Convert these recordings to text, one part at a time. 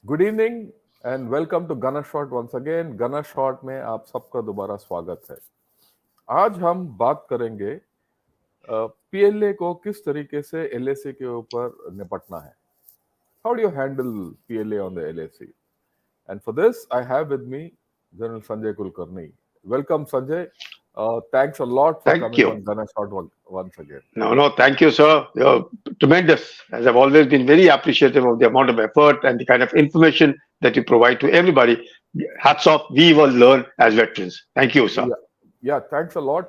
Good evening and welcome to Gana shot once again. Gana shot में आप सबका दोबारा स्वागत है। आज हम बात करेंगे पीएलए को किस तरीके से एलएसी के ऊपर निपटना है। How do you handle PLA on the LAC? And for this I have with me general Sanjay Kulkarni. Welcome Sanjay. Thanks a lot for Thank coming you. on Gana Shot once again. No, thank you, sir. You're tremendous. As I've always been very appreciative of the amount of effort and the kind of information that you provide to everybody. Hats off. We will learn as veterans. Thank you, sir. या thanks a lot.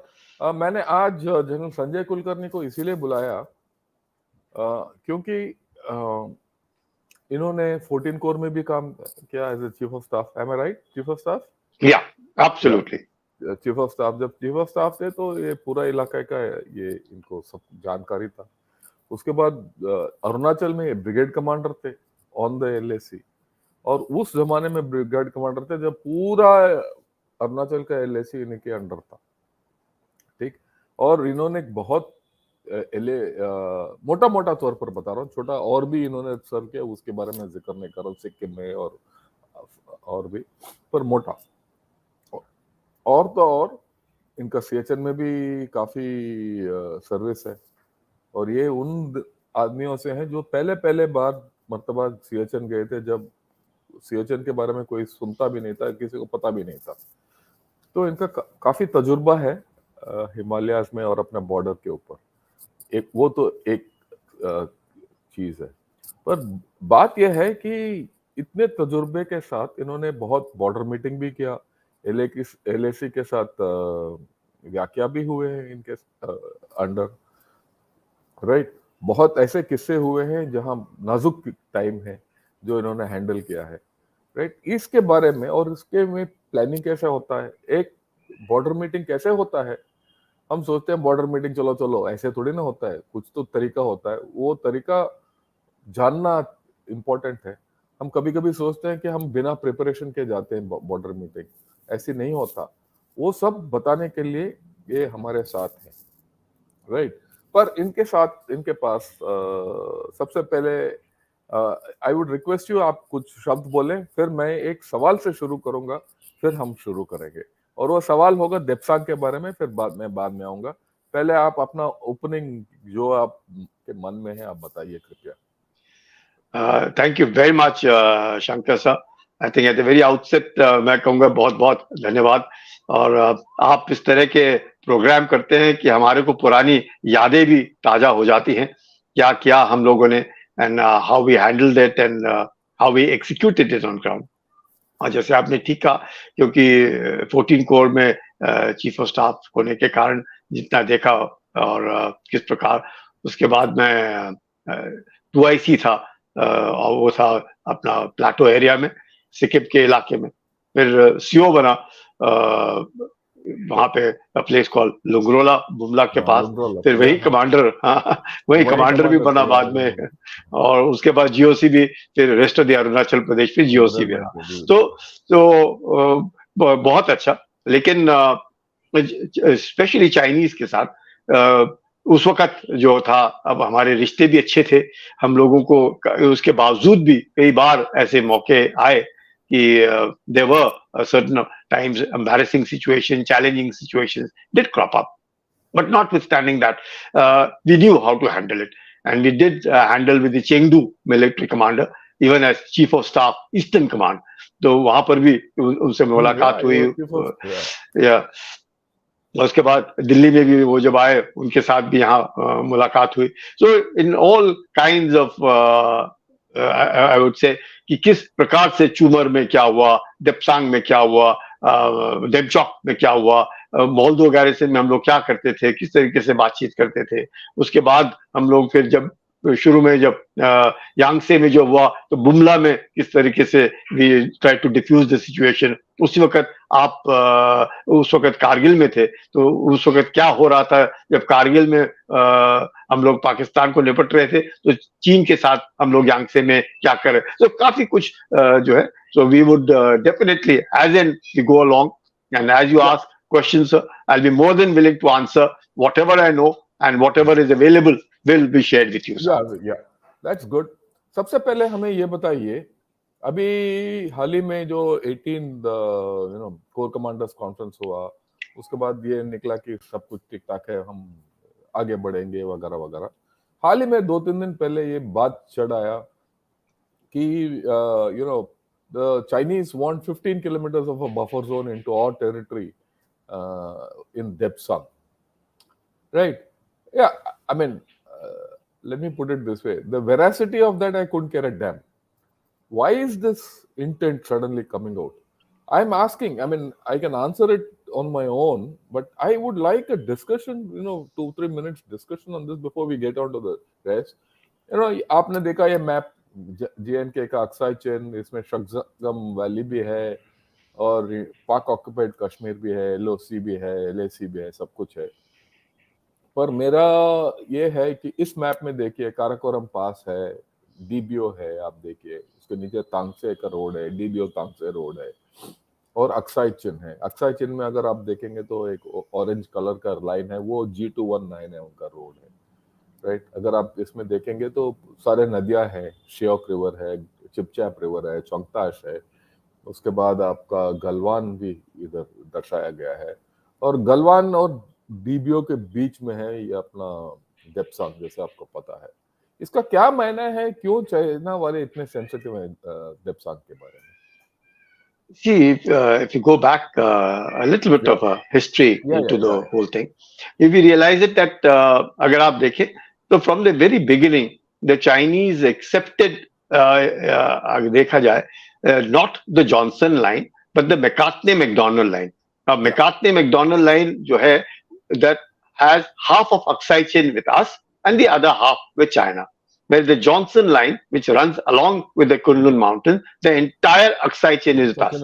मैंने आज general Sanjay Kulkarni को इसीलिए बुलाया क्योंकि इन्होंने 14 core में भी काम किया as a chief of staff. Am I right? Chief of staff. Yeah, absolutely. Chief of staff, जब चीफ ऑफ स्टाफ थे तो ये पूरा इलाका का ये इनको सब जानकारी था. उसके बाद अरुणाचल में ब्रिगेड कमांडर थे ऑन द एलएसी, और उस जमाने में ब्रिगेड कमांडर थे जब पूरा अरुणाचल का एलएसी इनके अंडर था. ठीक. और इन्होंने बहुत मोटा मोटा तौर पर बता रहा हूँ, छोटा और भी इन्होंने सर्व किया, उसके बारे में जिक्र नहीं कर रहा हूँ, सिक्किम में और भी, पर मोटा. और तो और इनका सीएचएन में भी काफी सर्विस है, और ये उन आदमियों से हैं जो पहले बार मर्तबा सीएचएन गए थे, जब सीएचएन के बारे में कोई सुनता भी नहीं था, किसी को पता भी नहीं था. तो इनका काफी तजुर्बा है हिमालयाज में और अपने बॉर्डर के ऊपर. एक वो तो एक चीज है, पर बात यह है कि इतने तजुर्बे के साथ इन्होंने बहुत बॉर्डर मीटिंग भी किया, एलएसी के साथ व्याख्या भी हुए हैं इनके अंडर. राइट. बहुत ऐसे किस्से हुए हैं जहां नाजुक टाइम है जो इन्होंने हैंडल किया है. राइट. इसके बारे में और इसके में प्लानिंग कैसे होता है, एक बॉर्डर मीटिंग कैसे होता है. हम सोचते हैं बॉर्डर मीटिंग चलो ऐसे थोड़ी ना होता है, कुछ तो तरीका होता है. वो तरीका जानना इम्पोर्टेंट है. हम कभी कभी सोचते हैं कि हम बिना प्रिपरेशन के जाते हैं बॉर्डर मीटिंग. ऐसी नहीं होता. वो सब बताने के लिए ये हमारे साथ हैं. राइट. पर इनके साथ इनके पास सबसे पहले आई वुड रिक्वेस्ट यू, आप कुछ शब्द बोलें, फिर मैं एक सवाल से शुरू करूंगा, फिर हम शुरू करेंगे. और वो सवाल होगा देपसांग के बारे में, फिर बाद में आऊंगा. पहले आप अपना ओपनिंग जो आप के मन में है आप बताइए कृपया. Thank you very much, Shankar sir. I think at the very outset मैं कहूँगा बहुत बहुत धन्यवाद. और आप इस तरह के प्रोग्राम करते हैं कि हमारे को पुरानी यादें भी ताजा हो जाती हैं, क्या किया हम लोगों ने, and how we handled it and how we executed it on ground. और जैसे आपने ठीक कहा, क्योंकि 14 कोर में चीफ ऑफ स्टाफ होने के कारण जितना देखा और किस प्रकार, उसके बाद मैं 2IC था, और वो था अपना प्लाटो एरिया में, सिक्किम के इलाके में. फिर सीओ बना वहां पे प्लेस कॉल लुंगरोला, बुमला के पास. फिर वही कमांडर, वही कमांडर भी बना बाद में. और उसके बाद जीओसी भी, फिर rest of the Arunachal Pradesh फिर जीओसी भी रहा. तो बहुत अच्छा. लेकिन स्पेशली चाइनीज के साथ उस वक्त जो था, अब हमारे रिश्ते भी अच्छे थे हम लोगों को, उसके बावजूद भी कई बार ऐसे मौके आए कि there were certain times embarrassing situation, challenging situations did crop up. But notwithstanding that, we knew how to handle it. And we did handle with the Chengdu military commander, even as chief of staff, Eastern Command. तो वहां पर भी उनसे मुलाकात हुई. उसके बाद दिल्ली में भी वो जब आए, उनके साथ भी यहाँ मुलाकात हुई. So in all kinds of I would say कि किस प्रकार से चूमर में क्या हुआ, देपसांग में क्या हुआ, देमचौक में क्या हुआ, मोल्दो गैरिसन में हम लोग क्या करते थे, किस तरीके से बातचीत करते थे. उसके बाद हम लोग फिर जब शुरू में जब यांगसे में जो हुआ, तो बुमला में किस तरीके से we try to diffuse the situation. उसी वक्त आप उस वक्त कारगिल में थे, तो उस वक्त क्या हो रहा था जब कारगिल में हम लोग पाकिस्तान को निपट रहे थे, तो चीन के साथ हम लोग यांगसे में क्या कर रहे. तो काफी कुछ जो है, so we would definitely as and we go along, and as you ask questions, I will be more than willing to answer whatever I know and whatever is available will be shared with you. Yeah, that's good. सबसे पहले हमें ये बताइए, अभी हाल ही में जो 18 core commanders conference हुआ, उसके बाद ये निकला कि सब कुछ ठीक ठाक है, हम आगे बढ़ेंगे वगैरह वगैरह। हाल ही में 2-3 दिन पहले ये बात चढ़ आया कि the Chinese want 15 kilometers of a buffer zone into our territory in Depsang, right? Yeah, I mean, let me put it this way: the veracity of that I couldn't care a damn. Why is this intent suddenly coming out? I'm asking. I mean, I can answer it on my own, but I would like a discussion. 2-3 minutes discussion on this before we get on to the rest. आपने देखा ये map JNK का Aksai chain, इसमें शक्सगम valley भी है और पाक occupied Kashmir भी है, LOC भी है, LAC भी है, सब कुछ है। पर मेरा ये है कि इस मैप में देखिए काराकोरम पास है, DBO है, आप देखिए उसके नीचे तांगसे का रोड है, DBO तांगसे रोड है और अक्साई चिन है। अक्साई चिन में अगर आप देखेंगे तो एक ऑरेंज कलर का लाइन है, वो G219 है, उनका रोड है, राइट। अगर आप इसमें देखेंगे तो सारे नदियां हैं, श्योक रिवर है, चिपचैप रिवर है, चौंगताश है, उसके बाद आपका गलवान भी इधर दर्शाया गया है, और गलवान और DBO के बीच में है ये अपना डेप्सांग, जैसे आपको पता है। इसका क्या मायना है, क्यों चाइना वाले इतने सेंसिटिव हैं डेप्सांग के बारे में? See, if you go back a little bit of a history into the whole thing, if you realize it that अगर आप देखें तो from the very beginning the Chinese accepted देखा जाए not the Johnson line but the McCartney-McDonald line. Now McCartney-McDonald line जो है that has half of Aksai chain with us and the other half with China. Where the Johnson line, which runs along with the Kunlun Mountain, the entire Aksai chain is with us.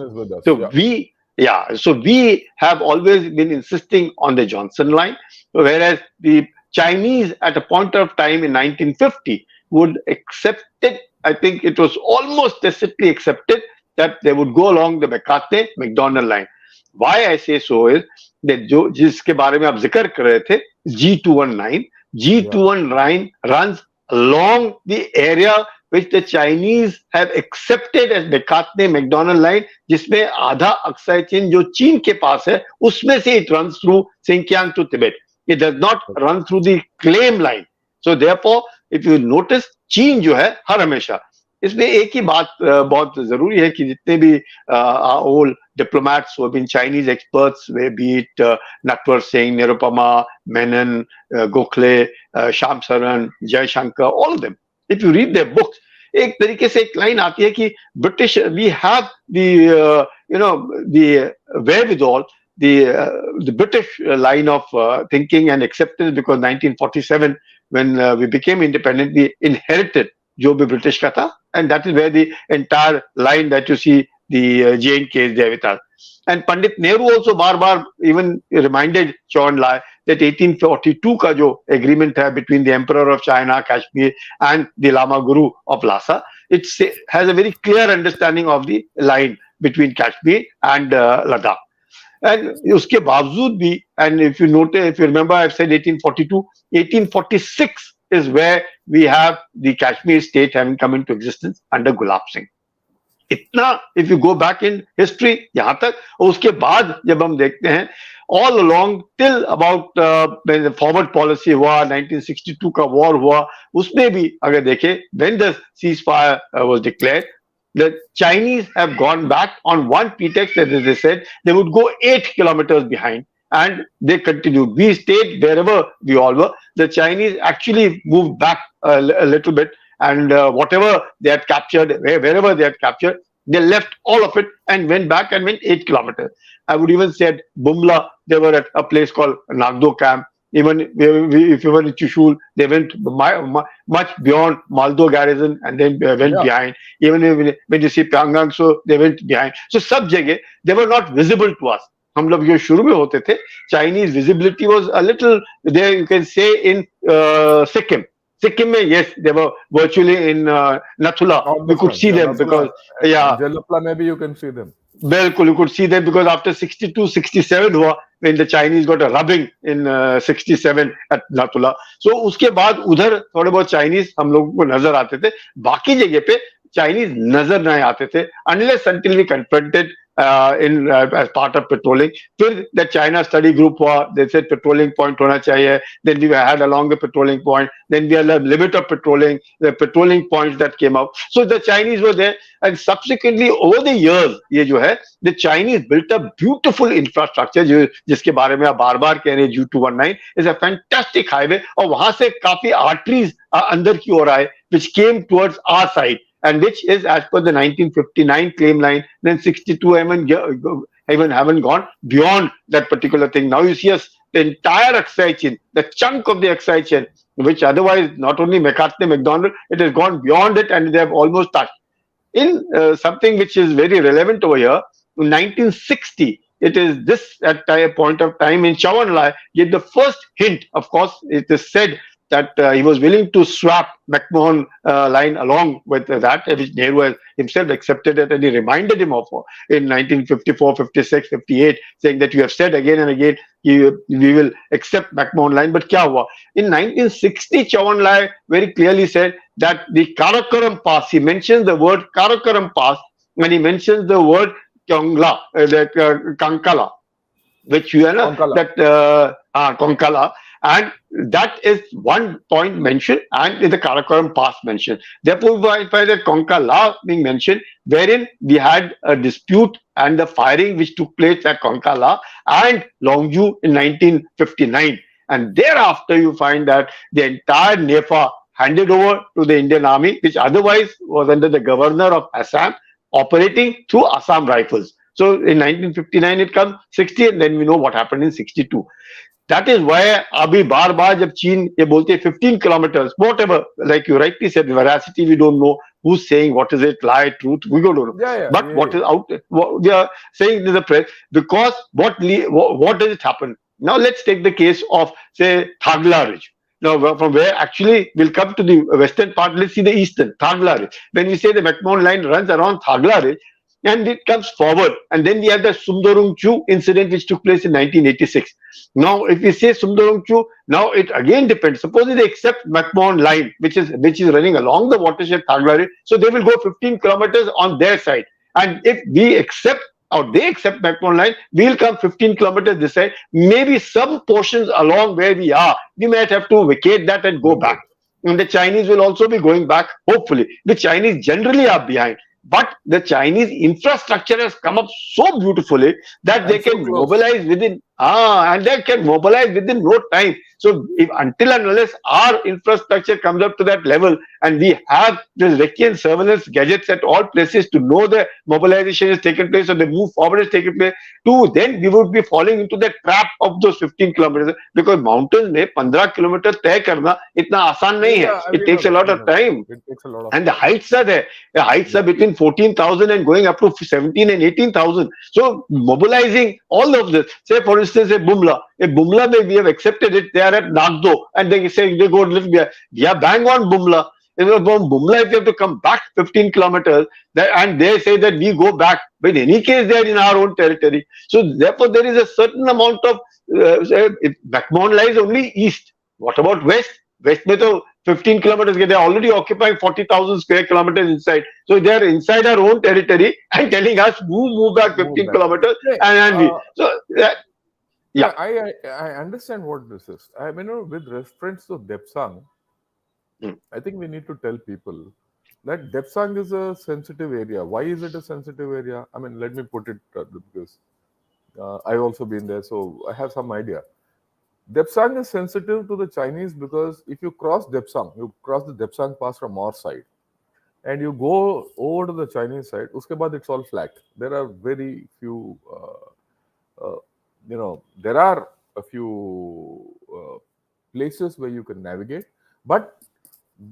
So we have always been insisting on the Johnson line, whereas the Chinese at a point of time in 1950 would accept it. I think it was almost tacitly accepted that they would go along the McCartney-McDonald line. Why I say so is that जिसके बारे में आप जिक्र कर रहे थे, G219 runs along the area which the Chinese have accepted as McCartney-McDonald line, जिसमें आधा अक्साई चेन जो चीन के पास है, उसमें से it runs through Xinjiang to Tibet. It does not run through the claim line. So therefore, if you notice, चीन जो है हर हमेशा, इसमें एक ही बात बहुत जरूरी है कि जितने भी old diplomats who have been Chinese experts, be it Natwar Singh, Nirupama, Menon, Gokhale, Sham Saran, Jai Shankar, all of them. If you read their books, एक तरीके से एक लाइन आती है कि British, we have the the wherewithal, the British line of thinking and acceptance, because 1947 when we became independent, we inherited जो भी British का था, and that is where the entire line that you see the JNK is there with us. And Pandit Nehru also बार-बार even reminded Chou En-lai that 1842 का जो agreement है between the Emperor of China, Kashmir, and the Lama Guru of Lhasa, it has a very clear understanding of the line between Kashmir and Ladakh. And उसके बावजूद भी, and if you notice, if you remember, I've said 1842, 1846 is where we have the Kashmir state having come into existence under Gulab Singh. इतना, if you go back in history, यहाँ तक, और उसके बाद जब हम देखते हैं, all along till about when the forward policy हुआ, 1962 का war हुआ, उसमें भी अगर देखें, when the ceasefire was declared, the Chinese have gone back on one pretext that, as they said, they would go 8 kilometers behind, and they continued. We stayed wherever we all were. The Chinese actually moved back a little bit, and whatever they had captured, wherever they had captured, they left all of it and went back and went 8 kilometers. I would even say at Bumla, they were at a place called Nagdo camp. Even if you were in Chushul, they went much beyond Maldo garrison and then went behind. Even when you see Pyongyang, so they went behind. So सब जगह they were not visible to us. हम लोग जो शुरू में होते थे, Chinese visibility was a little there, you can say, in Sikkim. Sikkim में, yes, they were virtually in Nathula. We could see them because Jalapla maybe you can see them. बिल्कुल, you could see them because after 62, 67 हुआ, when the Chinese got a rubbing in 67 at Nathula. So उसके बाद उधर थोड़े बहुत Chinese हम लोगों को नजर आते थे. बाकी जगह पे चाइनीज नजर नहीं आते थे unless until we confronted in as part of patrolling. फिर the China study group हुआ, they said patrolling point होना चाहिए. Then we had along the patrolling point. Then we had a limit of patrolling, the patrolling points that came out. So the Chinese were there, and subsequently over the years, ये जो है, the Chinese built a beautiful infrastructure जो जिसके बारे में आप बार-बार कह रहे हैं. U219 is a fantastic highway, और वहां से काफी arteries अंदर की ओर आए, which came towards our side, and which is as per the 1959 claim line. Then 62 even haven't gone beyond that particular thing. Now you see us the entire Aksai chain, the chunk of the Aksai chain, which otherwise not only McCartney, McDonald, it has gone beyond it, and they have almost touched. In something which is very relevant over here, in 1960, it is this at a point of time in Chawanlai gave the first hint. Of course, it is said that he was willing to swap McMahon line along with that, which Nehru himself accepted it, and he reminded him of in 1954, 56, 58, saying that you have said again and again we will accept McMahon line. But kya hua? In 1960, Chawanlai very clearly said that the Karakoram Pass, he mentions the word Karakoram Pass, and he mentions the word Kyongla, Kankala, which you know Konkala. that Konkala, and that is one point mentioned, and in the Karakoram Pass mentioned. Therefore, if I the Konkala being mentioned, wherein we had a dispute and the firing which took place at Konkala and Longju in 1959, and thereafter you find that the entire NEFA handed over to the Indian Army, which otherwise was under the governor of Assam, operating through Assam Rifles. So in 1959 it comes, 60, and then we know what happened in 62. That is why अभी बार बार जब चीन ये बोलते हैं 15 kilometers, whatever, like you rightly said, veracity we don't know, who's saying what is it, lie, truth, we don't know. But what is out, what they are saying in the press, because what does it happen? Now let's take the case of say Thagla Ridge. Now, from where actually we'll come to the western part, let's see the eastern, Thagla Ridge. When we say the McMahon line runs around Thagla Ridge, and it comes forward, and then we have the Sundarung Chu incident which took place in 1986. Now, if we say Sundarung Chu, now it again depends. Suppose they accept McMahon line, which is running along the watershed Thagla Ridge, so they will go 15 kilometers on their side. And if we accept or they accept McMahon line, we'll come 15 kilometers this side. Maybe some portions along where we are, we might have to vacate that and go back. And the Chinese will also be going back, hopefully. The Chinese generally are behind. But the Chinese infrastructure has come up so beautifully that they can mobilize within and they can mobilize within no time. So if until and unless our infrastructure comes up to that level and we have the recce surveillance gadgets at all places to know the mobilization has taken place or the move forward has taken place, then we would be falling into the trap of those 15 kilometers, because mountains में 15 kilometers तय करना इतना आसान नहीं है. It takes a lot of time. It takes a lot of and the heights are there. The heights are between 14,000 and going up to 17 and 18,000. So mobilizing all of this, say for instance a Bumla, we have accepted it, they are at Nagdo, and they say they go a little bit, yeah, bang on Bumla. From Bumla, if you have to come back 15 kilometers, and they say that we go back, but in any case they are in our own territory. So therefore there is a certain amount of, if McMahon lies only east, what about west? West में तो 15 kilometers, they are already occupying 40,000 square kilometers inside. So they are inside our own territory and telling us move back 15 kilometers. And we. So yeah. I understand what this is. I mean, with reference to Depsang, I think we need to tell people that Depsang is a sensitive area. Why is it a sensitive area? I mean, let me put it because I've also been there, so I have some idea. Depsang is sensitive to the Chinese because if you cross Depsang, you cross the Depsang pass from our side, and you go over to the Chinese side, uske baad it's all flat. There are very few, there are a few places where you can navigate, but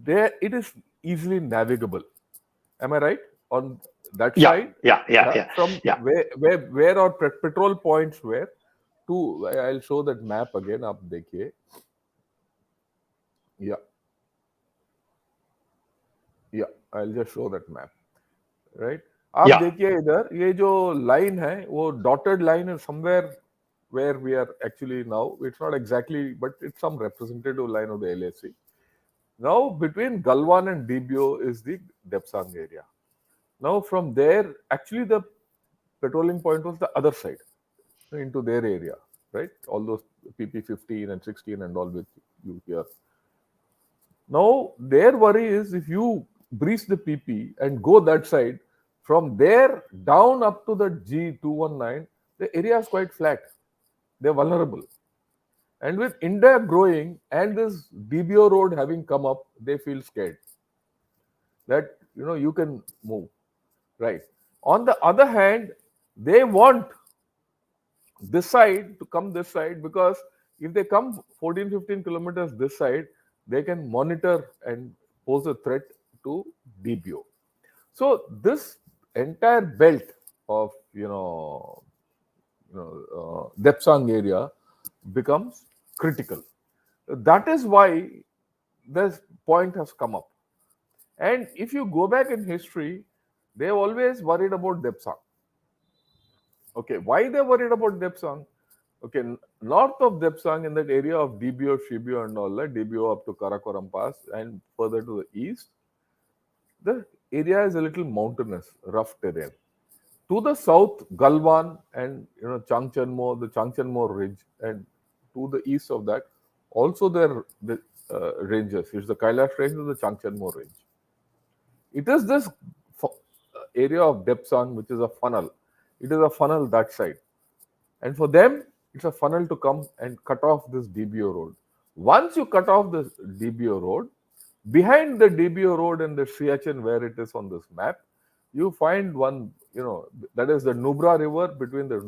there it is easily navigable. Am I right? On that side? Yeah. From where our petrol points were. I'll show that map again. आप देखिए. Yeah, I'll just show that map. Right? आप देखिए इधर ये जो line है वो dotted line is somewhere where we are actually now. It's not exactly, but it's some representative line of the LAC. Now, between Galwan and DBO is the Depsang area. Now, from there, actually, the patrolling point was the other side into their area, right? All those PP 15 and 16 and all which you hear. Now, their worry is if you breach the PP and go that side, from there down up to the G219, the area is quite flat. They're vulnerable. And with India growing and this DBO road having come up, they feel scared that you can move, right? On the other hand, they want this side to come this side because if they come 14, 15 kilometers this side, they can monitor and pose a threat to DBO. So this entire belt of Depsang area becomes critical. That is why this point has come up. And if you go back in history, they always worried about Depsang. Okay, why they worried about Depsang? Okay, north of Depsang in that area of DBO, Shibio and all that, DBO up to Karakoram Pass and further to the east, the area is a little mountainous, rough terrain. To the south, Galwan and Changchenmo, the Changchenmo ridge, and to the east of that, also there the ranges. It's the Kailash range or the Changchenmo range. It is this area of Depsang which is a funnel. It is a funnel that side. And for them, it's a funnel to come and cut off this DBO road. Once you cut off this DBO road, behind the DBO road and the Siachen where it is on this map, you find one, that is the Nubra River, between the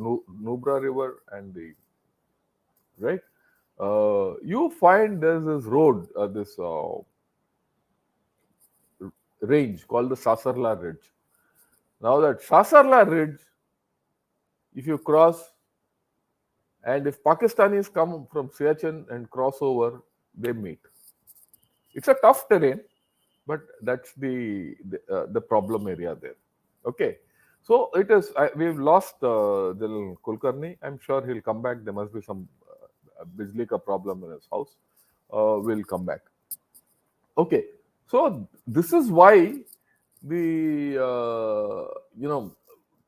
Nubra River and the, right? You find there's this road, this range called the Sasarla Ridge. Now that Sasarla Ridge, if you cross, and if Pakistanis come from Siachen and cross over, they meet. It's a tough terrain, but that's the problem area there. Okay, so it is. We've lost General Kulkarni. I'm sure he'll come back. There must be some Bijli ka problem in his house. We'll come back. Okay, so this is why the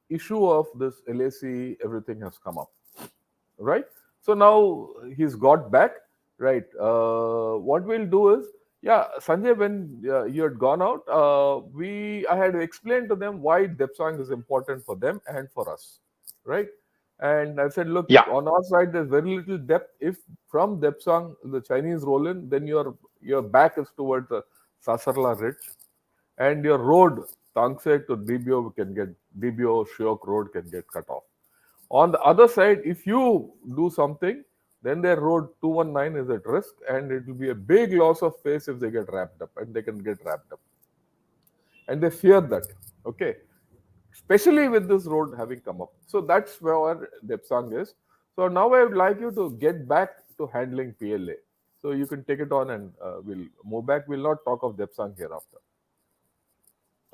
issue of this LAC everything has come up, right? So now he's got back, right? What we'll do is, Sanjay, when you had gone out, I had explained to them why Depsang is important for them and for us, right? And I said, look, on our side, there's very little depth. If from Depsang the Chinese roll in, then your back is towards the Sasarla Ridge, and your road Tangse to DBO Shiok road can get cut off. On the other side, if you do something, then their road 219 is at risk, and it will be a big loss of face if they get wrapped up, and they can get wrapped up. And they fear that, okay? Especially with this road having come up. So that's where Depsang is. So now I would like you to get back to handling PLA. So you can take it on and we'll move back. We'll not talk of Depsang hereafter.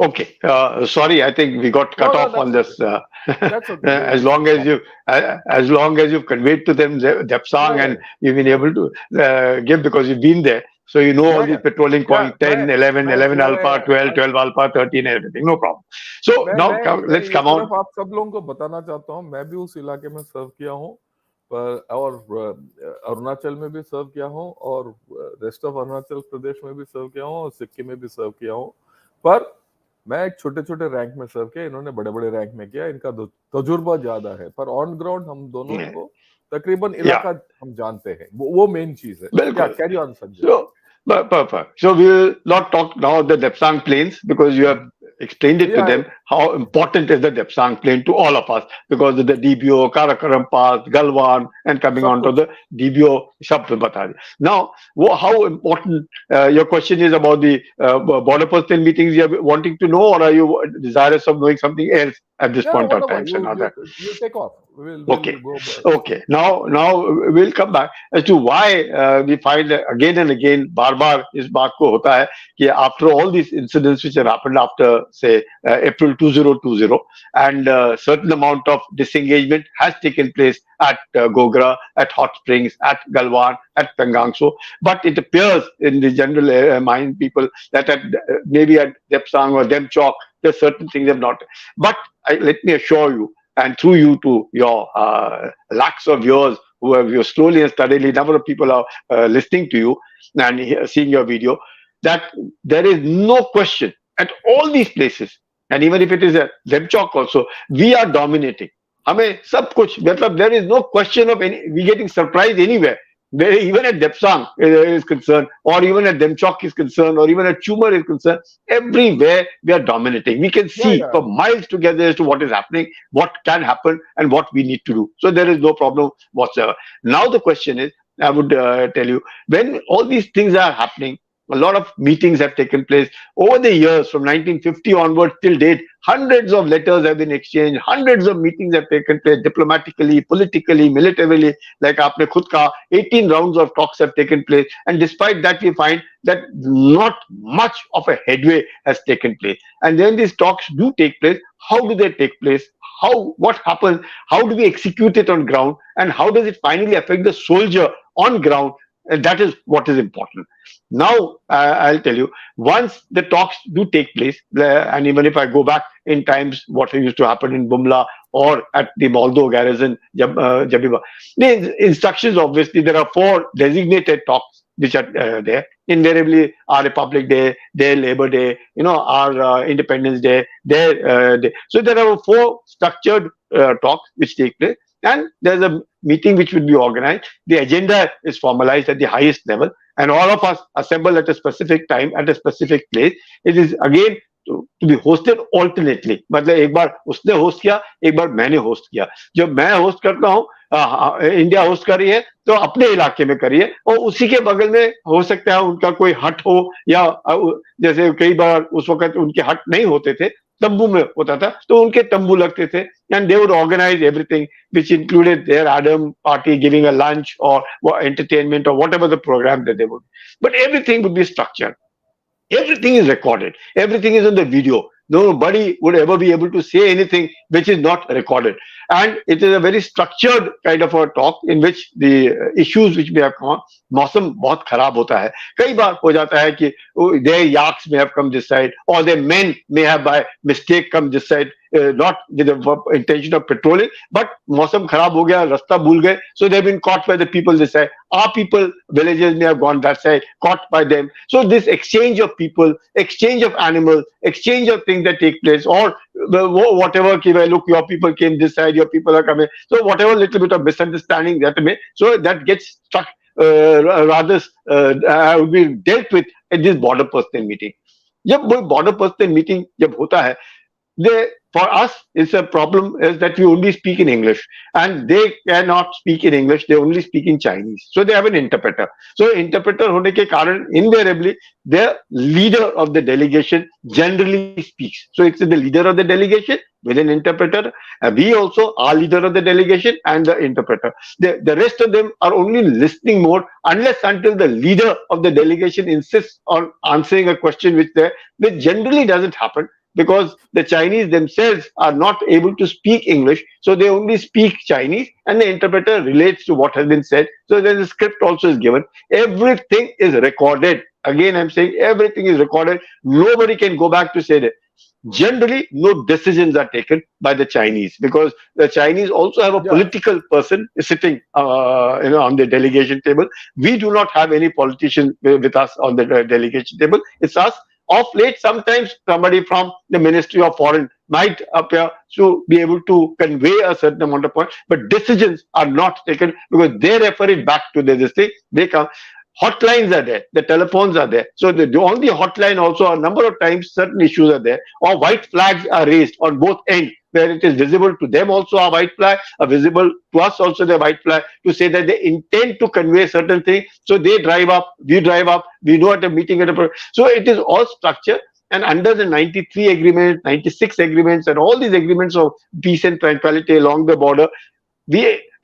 Okay, sorry, I think we got cut off on this. That's okay. As long as you've conveyed to them Depsang and you've been able to give, because you've been there, so you know all the patrolling point 10, 11, 11 alpha, 12, 12 alpha, 13, everything, no problem. So now let's come on. आप सब लोगों को बताना चाहता हूँ, मैं भी उस इलाके में सर्व किया हूँ, और अरुणाचल में भी सर्व किया हूँ, और रेस्ट ऑफ अरुणाचल प्रदेश में भी सर्व किया हूँ, और सिक्किम में भी सर्व किया हूँ, पर मैं एक छोटे छोटे रैंक में सर्व किया, इन्होंने बड़े बड़े रैंक में किया, इनका तजुर्बा ज्यादा है, पर ऑन ग्राउंड हम दोनों को तकरीबन इलाका हम जानते हैं, वो मेन चीज है. Carry on, Sanjay. Perfect. So we will not talk now of the Depsang plains, because you have explained it to them how important is the Depsang plain to all of us, because of the DBO, Karakoram Pass, Galwan, and coming on to the DBO Shabd Bata. Now, how important your question is about the border personnel meetings you are wanting to know, or are you desirous of knowing something else at this point of time? You take off. Okay. Now we'll come back as to why we find again and again, बार-बार इस बात को होता है कि after all these incidents which have happened after say April 2020, and certain amount of disengagement has taken place at Gogra, at Hot Springs, at Galwan, at Pangangso. But it appears in the general mind people that maybe at Depsang or Demchok, there's certain things have not. But let me assure you, and through you to your lakhs of viewers who have you slowly and steadily, number of people are listening to you and seeing your video, that there is no question at all these places, and even if it is a Demchok also, we are dominating. हमें सब कुछ मतलब there is no question of any we getting surprised anywhere. Where even at Depsang is concerned, or even at Demchok is concerned, or even at Chumar is concerned, everywhere we are dominating. We can Yeah, see yeah. for miles together as to what is happening, what can happen, and what we need to do. So there is no problem whatsoever. Now the question is, I would tell you, when all these things are happening, a lot of meetings have taken place over the years from 1950 onwards till date. Hundreds of letters have been exchanged, hundreds of meetings have taken place diplomatically, politically, militarily. Like aapne khud kaha, 18 rounds of talks have taken place, and despite that, we find that not much of a headway has taken place. And when these talks do take place, how do they take place? What happens? How do we execute it on ground? And how does it finally affect the soldier on ground? And that is what is important. Now, I'll tell you, once the talks do take place, and even if I go back in times, what used to happen in Bumla or at the Maldo garrison, Jabiba, the instructions, obviously, there are 4 designated talks which are there. Invariably, our Republic Day, their Labor Day, our Independence Day, their day. So there are 4 structured talks which take place. And there's a meeting which will be organized. The agenda is formalized at the highest level, and all of us assemble at a specific time, at a specific place. It is again to be hosted alternately. मतलब एक बार उसने host किया, एक बार मैंने host किया. जब मैं host करता हूँ, इंडिया होस्ट कर रही है, तो अपने इलाके में करिए, और उसी के बगल में हो सकता है उनका कोई हट हो, या जैसे कई बार उस वक्त उनके हट नहीं होते थे, तंबू में होता था, तो उनके तंबू लगते थे, and they would organize everything which included their Adam party, giving a lunch or entertainment or whatever the program that they would. But everything would be structured. Everything is recorded. Everything is on the video. Nobody would ever be able to say anything which is not recorded. And it is a very structured kind of a talk in which the issues which may have come up, मौसम बहुत खराब होता है. कई बार हो जाता है कि their yaks may have come this side, or their men may have by mistake come this side, not with the intention of patrolling, but मौसम खराब हो गया, रास्ता भूल गए, so they've been caught by the people this side. Our people, villages may have gone that side, caught by them. So this exchange of people, exchange of animals, exchange of things that take place, or whatever, look, your people came this side, your people are coming. So whatever little bit of misunderstanding that may, so that gets stuck rather would be dealt with at this border person meeting. जब वो border person meeting जब होता है, for us, it's a problem is that we only speak in English, and they cannot speak in English. They only speak in Chinese. So they have an interpreter. So interpreter होने के कारण invariably the leader of the delegation generally speaks. So it's the leader of the delegation with an interpreter. We also are leader of the delegation and the interpreter. The rest of them are only listening mode unless until the leader of the delegation insists on answering a question which generally doesn't happen, because the Chinese themselves are not able to speak English, so they only speak Chinese, and the interpreter relates to what has been said. So then the script also is given. Everything is recorded. Again, I'm saying everything is recorded. Nobody can go back to say that. Generally, no decisions are taken by the Chinese, because the Chinese also have a political person sitting, on the delegation table. We do not have any politician with us on the delegation table. It's us. Of late, sometimes somebody from the Ministry of Foreign might appear to be able to convey a certain amount of points, but decisions are not taken because they refer it back to this thing. They come. Hotlines are there, the telephones are there. So on the hotline also, a number of times certain issues are there, or white flags are raised on both ends, where it is visible to them also a white flag, are visible to us also the white flag, to say that they intend to convey certain things. So they drive up, we know at a meeting, so it is all structured. And under the 93 agreement, 96 agreements, and all these agreements of peace and tranquility along the border,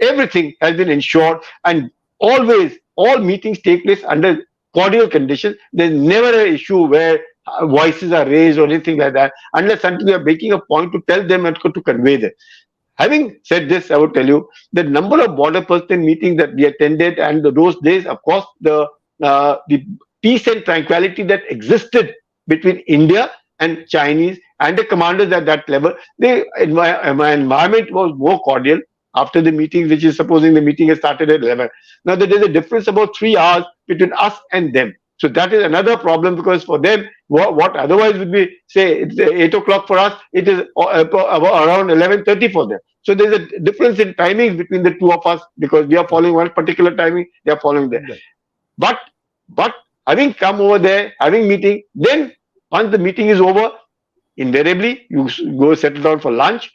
everything has been ensured, and always all meetings take place under cordial conditions. There's never an issue where voices are raised or anything like that, unless until we are making a point to tell them and to convey them. Having said this, I would tell you the number of border person meetings that we attended, and those days, of course, the peace and tranquility that existed between India and Chinese and the commanders at that level, my environment was more cordial after the meeting, which is supposing the meeting has started at 11. Now there is a difference about 3 hours between us and them. So that is another problem, because for them, what otherwise would be, say, it's 8 o'clock for us, it is around 11:30 for them. So there's a difference in timings between the two of us, because we are following one particular timing, they are following there. Right. But but having come over there, having meeting, then once the meeting is over, invariably you go settle down for lunch.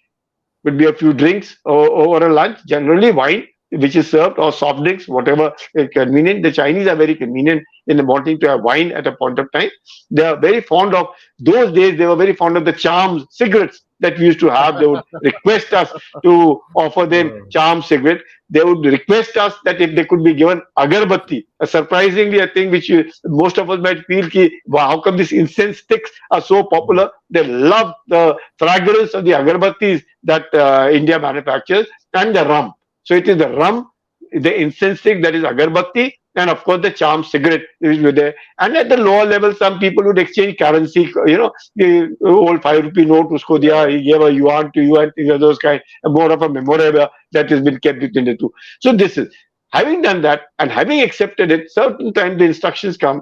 Would be a few drinks over a lunch, generally wine, which is served, or soft drinks, whatever is convenient. The Chinese are very convenient in wanting to have wine at a point of time. They are very fond of, those days they were very fond of the charms cigarettes that we used to have. They would request us to offer them charm cigarette. They would request us that if they could be given agarbatti, surprisingly a thing which most of us might feel ki, wow, how come these incense sticks are so popular? They love the fragrance of the agarbattis that India manufactures, and the rum. So it is the rum, the incense stick, that is agarbatti, and of course the charm cigarette is there. And at the lower level, some people would exchange currency, the old 5 rupee note, usko diya, he gave a yuan to you, and things of those kind, more of a memorabilia that has been kept between the two. So this is, having done that and having accepted it, certain time the instructions come,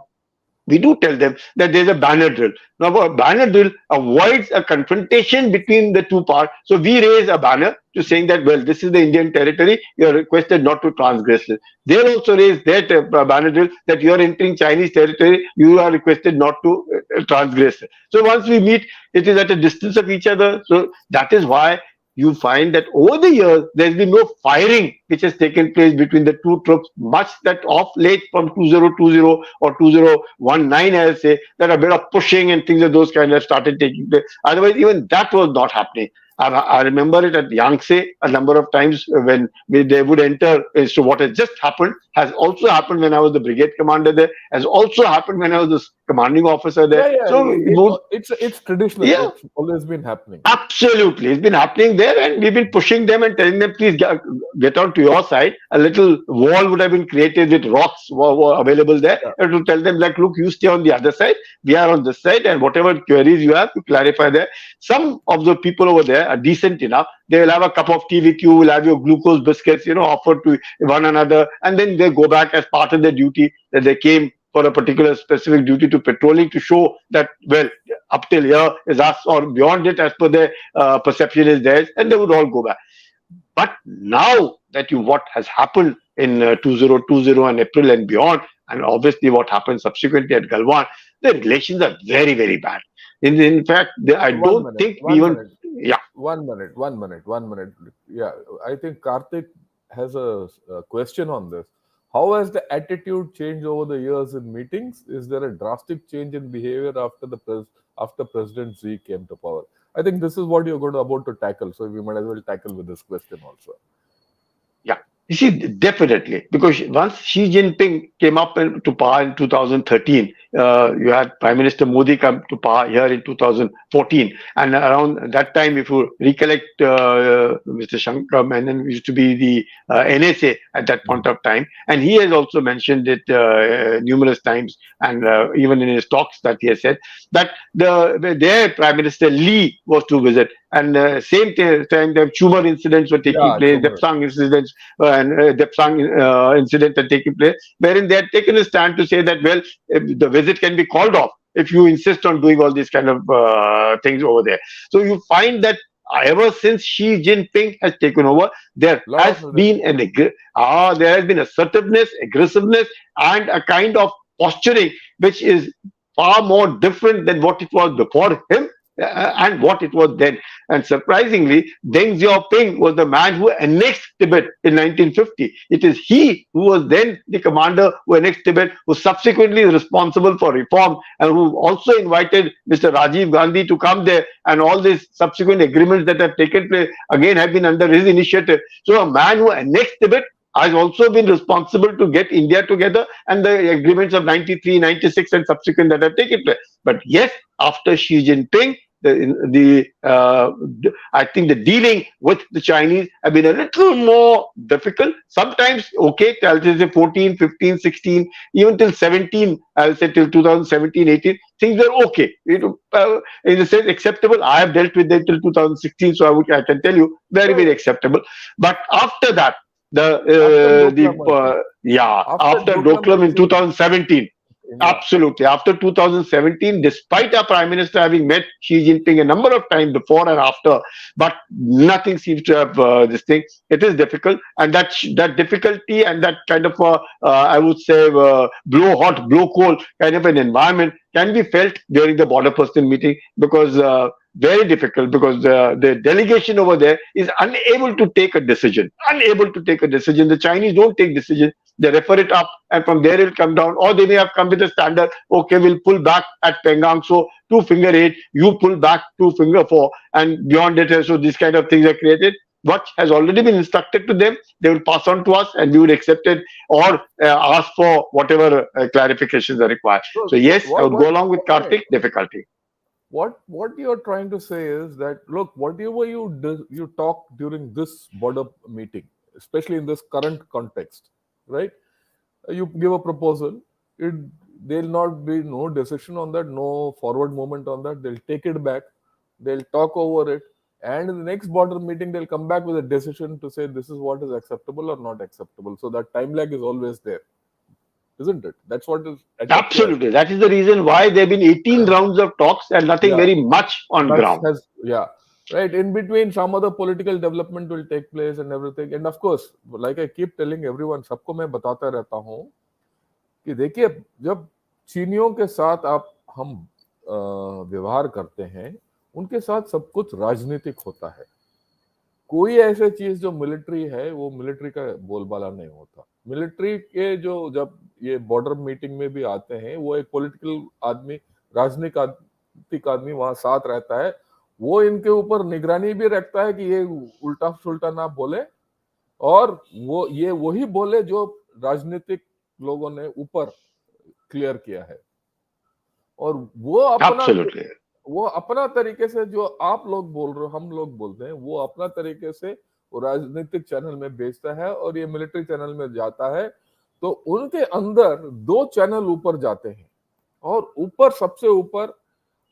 we do tell them that there's a banner drill. Now, a banner drill avoids a confrontation between the two parts. So we raise a banner to saying that, well, this is the Indian territory. You are requested not to transgress it. They'll also raise their banner drill that you are entering Chinese territory. You are requested not to transgress it. So once we meet, it is at a distance of each other. So that is why you find that over the years there's been no firing which has taken place between the two troops, much that of late from 2020 or 2019, I'll say, that a bit of pushing and things of those kind have started taking place. Otherwise, even that was not happening. I remember it at Yangtze a number of times when they would enter. So what has just happened has also happened when I was the brigade commander there, has also happened when I was the commanding officer there. Yeah. So it's traditional. yeah, It's always been happening. absolutely. It's been happening there, and we've been pushing them and telling them, please get on to your side. A little wall would have been created with rocks were available there, Yeah. and to tell them, like, look, you stay on the other side, we are on this side, and whatever queries you have, you clarify there. Some of the people over there are decent enough. They will have a cup of tea with you, will have your glucose biscuits, offered to one another, and then they go back as part of their duty that they came for a particular specific duty to patrolling, to show that, well, up till here is us, or beyond it as per their perception is theirs, and they would all go back. But now that what has happened in 2020 and April and beyond, and obviously what happened subsequently at Galwan, the relations are very, very bad. In fact, I One don't minute. think we One even, minute. yeah. 1 minute. 1 minute. 1 minute. Yeah, I think Karthik has a question on this. How has the attitude changed over the years in meetings? Is there a drastic change in behavior after after President Xi came to power? I think this is what you're about to tackle. So we might as well tackle with this question also. Yeah, you see, definitely, because once Xi Jinping came up to power in 2013, you had Prime Minister Modi come to power here in 2014, and around that time, if you recollect, Mr. Shankar Menon used to be the NSA at that point of time, and he has also mentioned it numerous times, and even in his talks that he has said that their Prime Minister Lee was to visit. And same time, the Chumer incidents were taking Yeah, place, Chumer. Depsang incidents, and Depsang incident are taking place, wherein they had taken a stand to say that, well, the visit can be called off if you insist on doing all these kind of things over there. So you find that ever since Xi Jinping has taken over, there Lot has of been there has been assertiveness, aggressiveness, and a kind of posturing which is far more different than what it was before him and what it was then. And surprisingly, Deng Xiaoping was the man who annexed Tibet in 1950. It is he who was then the commander who annexed Tibet, who subsequently is responsible for reform, and who also invited Mr. Rajiv Gandhi to come there. And all these subsequent agreements that have taken place again have been under his initiative. So a man who annexed Tibet has also been responsible to get India together and the agreements of 93, 96 and subsequent that have taken place. But yes, after Xi Jinping, I think the dealing with the Chinese have been a little more difficult. Sometimes, okay, I'll say 14, 15, 16, even till 17, I'll say till 2017, 18, things were okay. In a sense, acceptable. I have dealt with them till 2016, so I can tell you, very, Yeah, very yeah. acceptable. But after that, After Doklam, I think. yeah, After after Doklam Doklam and in Xi, 2017, yeah. absolutely. After 2017, despite our Prime Minister having met Xi Jinping a number of times before and after, but nothing seems to have this thing. It is difficult, and that difficulty and that kind of I would say blow hot, blow cold kind of an environment can be felt during the border person meeting because. Very difficult because the delegation over there is unable to take a decision. Unable to take a decision. The Chinese don't take decisions. They refer it up, and from there it'll come down. Or they may have come with a standard. Okay, we'll pull back at Pengang. So 2 finger 8, you pull back 2 finger 4, and beyond it. So these kind of things are created. What has already been instructed to them, they will pass on to us, and we would accept it or ask for whatever clarifications are required. So So yes, I would go along with right. Karthik. Difficulty. What you're trying to say is that, look, whatever you talk during this border meeting, especially in this current context, right? You give a proposal, it there'll not be no decision on that, no forward movement on that. They'll take it back, they'll talk over it, and in the next border meeting, they'll come back with a decision to say this is what is acceptable or not acceptable. So that time lag is always there, isn't it? That's what is at the play. Absolutely. That is the reason why there have been 18 rounds of talks and nothing Yeah, very much on much ground. has, yeah, right. In between, some other political development will take place and everything. And of course, like I keep telling everyone, सबको मैं बताता रहता हूँ कि देखिए, जब चीनियों के साथ आप हम व्यवहार करते हैं, उनके साथ सब कुछ राजनीतिक होता है. कोई ऐसे चीज जो मिलिट्री है, वो मिलिट्री का बोलबाला नहीं होता. मिलिट्री के जो जब ये बॉर्डर मीटिंग में भी आते हैं, वो एक पॉलिटिकल आदमी, राजनीतिक आदमी वहां साथ रहता है. वो इनके ऊपर निगरानी भी रखता है कि ये उल्टा सुल्टा ना बोले, और वो ये वही बोले जो राजनीतिक लोगों ने ऊपर क्लियर किया है. और Absolutely. वो अपना तरीके से, जो आप लोग बोल रहे हो, हम लोग बोलते हैं, वो अपना तरीके से वो राजनीतिक चैनल में बेचता है और ये मिलिट्री चैनल में जाता है. तो उनके अंदर 2 चैनल ऊपर जाते हैं, और ऊपर, सबसे ऊपर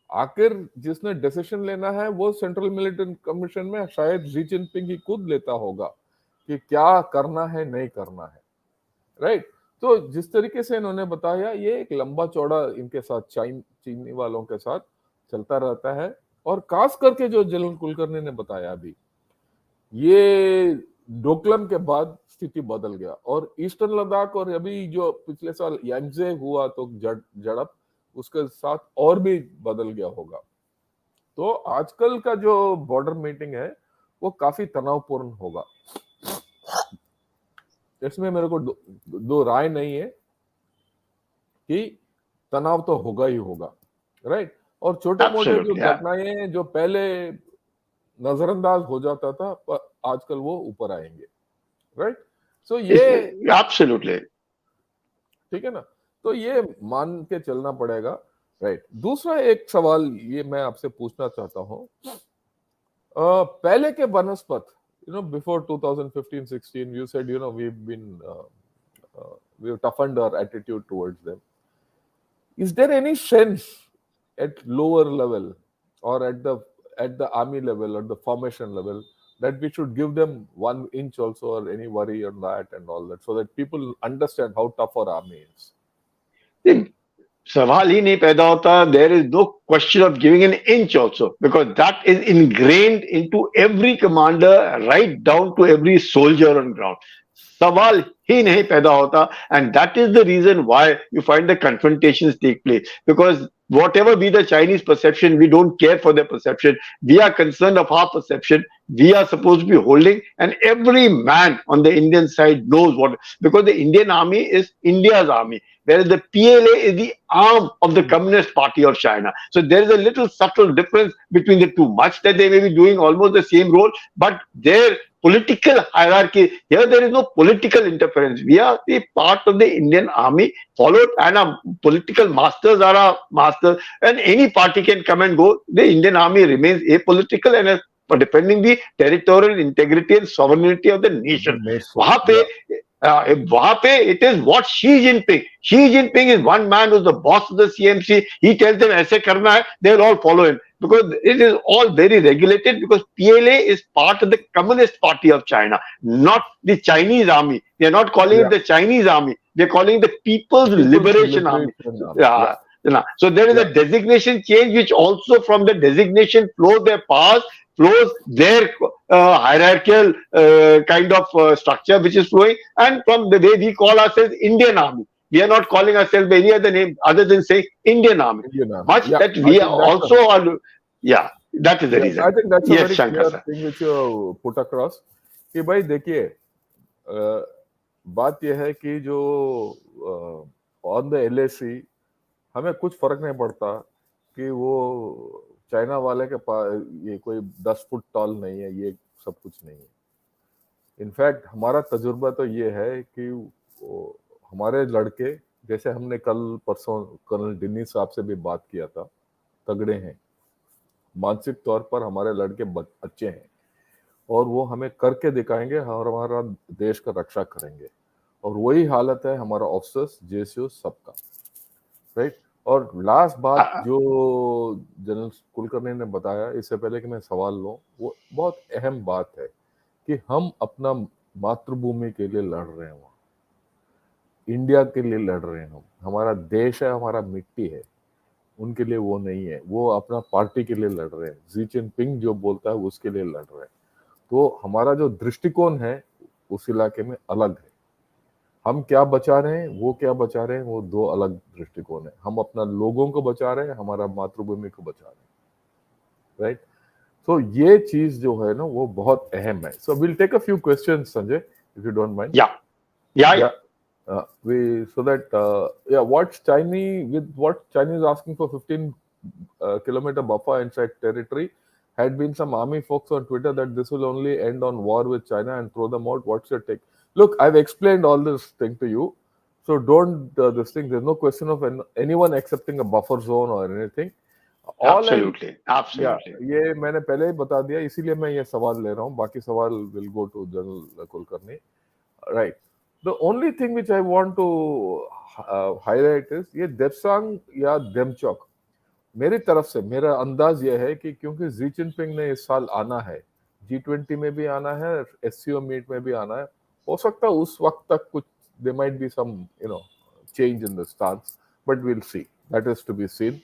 आखिर जिसने डिसीजन लेना है वो सेंट्रल मिलिट्री कमीशन में शायद शी जिनपिंग ही खुद लेता होगा कि क्या करना है, नहीं करना है, राइट. तो जिस तरीके से इन्होंने बताया, ये एक लंबा चौड़ा इनके साथ चीनी वालों के साथ चलता रहता है. और खास करके जो जनरल कुलकर्णी ने बताया अभी, ये डोकलम के बाद स्थिति बदल गया, और ईस्टर्न लद्दाख और अभी जो पिछले साल यांगजे हुआ तो झड़प, उसके साथ और भी बदल गया होगा. तो आजकल का जो बॉर्डर मीटिंग है वो काफी तनावपूर्ण होगा. इसमें मेरे को दो राय नहीं है कि तनाव तो होगा ही होगा, राइट. और छोटे मोटे जो Absolutely. Yeah. घटनाएं जो पहले नजरअंदाज हो जाता था, पर आजकल वो ऊपर आएंगे, राइट. सो ये Absolutely. ठीक है ना. तो ये मान के चलना पड़ेगा, राइट. दूसरा एक सवाल ये मैं आपसे पूछना चाहता हूँ, पहले के बनस्पत, before 2015-16, you said, we've toughened our attitude towards them. Is there any sense at lower level or at the army level or the formation level that we should give them 1 inch also, or any worry on that and all that, so that people understand how tough our army is? सवाल ही नहीं पैदा होता. There is no question of giving an inch also, because that is ingrained into every commander, right down to every soldier on ground. सवाल ही नहीं पैदा होता, and that is the reason why you find the confrontations take place. Because whatever be the Chinese perception, we don't care for their perception. We are concerned of our perception. We are supposed to be holding, and every man on the Indian side knows what, because the Indian army is India's army, whereas the PLA is the arm of the Communist Party of China. So there is a little subtle difference between the two. Much that they may be doing almost the same role, but their political hierarchy. Here there is no political interference. We are the part of the Indian army, followed, and our political masters are our masters, and any party can come and go. The Indian army remains apolitical and defending the territorial integrity and sovereignty of the The nation. nation. वहां पे Yeah. वहां पे it is what Xi Jinping is one man who's the boss of the CMC. He tells them ऐसे करना है, they'll all follow him because it is all very regulated, because PLA is part of the Communist Party of China, not the Chinese army. They are not calling it Yeah. the Chinese army. They're calling it the People's People's Liberation Army. Liberation Army. Yeah. So there is Yeah. a designation change, which also from the designation flows their powers, flows their hierarchical kind of structure which is flowing, and from the way we call ourselves Indian Army. We are not calling ourselves by any other name other than saying Indian Army. Indian Army. Much Yeah. that I we are think that's also are, yeah, that is the yeah. reason. I think that's a Yes, very Shankar clear sir. thing which you put across. कि भाई देखिए बात यह है कि जो on the LAC हमें कुछ फर्क नहीं पड़ता कि वो चाइना वाले के पास ये कोई 10 फुट टॉल नहीं है, ये सब कुछ नहीं है. इनफैक्ट हमारा तजुर्बा तो ये है कि हमारे लड़के, जैसे हमने कल परसों कर्नल डिनी साहब से भी बात किया था, तगड़े हैं, मानसिक तौर पर हमारे लड़के अच्छे हैं और वो हमें करके दिखाएंगे और हमारा देश का रक्षा करेंगे. और वही हालत है हमारा ऑफिसर्स, जेसीओ सबका, राइट. और लास्ट बात जो जनरल कुलकर्णी ने बताया, इससे पहले कि मैं सवाल लूं, वो बहुत अहम बात है कि हम अपना मातृभूमि के लिए लड़ रहे हैं, वहाँ इंडिया के लिए लड़ रहे हैं. हम, हमारा देश है, हमारा मिट्टी है, उनके लिए वो नहीं है. वो अपना पार्टी के लिए लड़ रहे हैं. जी जिनपिंग जो बोलता है उसके लिए लड़ रहे हैं. तो हमारा जो दृष्टिकोण है उस इलाके में अलग है. हम क्या बचा रहे हैं, वो क्या बचा रहे हैं, वो दो अलग दृष्टिकोण है. हम अपना लोगों को बचा रहे हैं, हमारा मातृभूमि को बचा रहे हैं, राइट. तो ये चीज जो है ना वो बहुत अहम है. So will take a few questions, Sanjay, if you don't mind. Yeah. We so that what Chinese asking for 15 kilometer buffer inside territory. Had been some army folks on Twitter that this will only end on war with China and throw them out. What's your take? Look, I've explained all this thing to you, so don't this thing. There's no question of anyone accepting a buffer zone or anything. Absolutely. ये मैंने पहले ही बता दिया, इसीलिए मैं ये सवाल ले रहा हूँ. बाकी सवाल will go to General Kulkarni, right? The only thing which I want to highlight is ये देपसांग या देमचौक. मेरी तरफ से मेरा अंदाज ये है कि क्योंकि जी जिनपिंग ने इस साल आना है, G20 में भी आना है, SCO मीट में भी आना है, हो सकता है उस वक्त तक कुछ there might be some change in the stance, but we'll see. That is to be seen.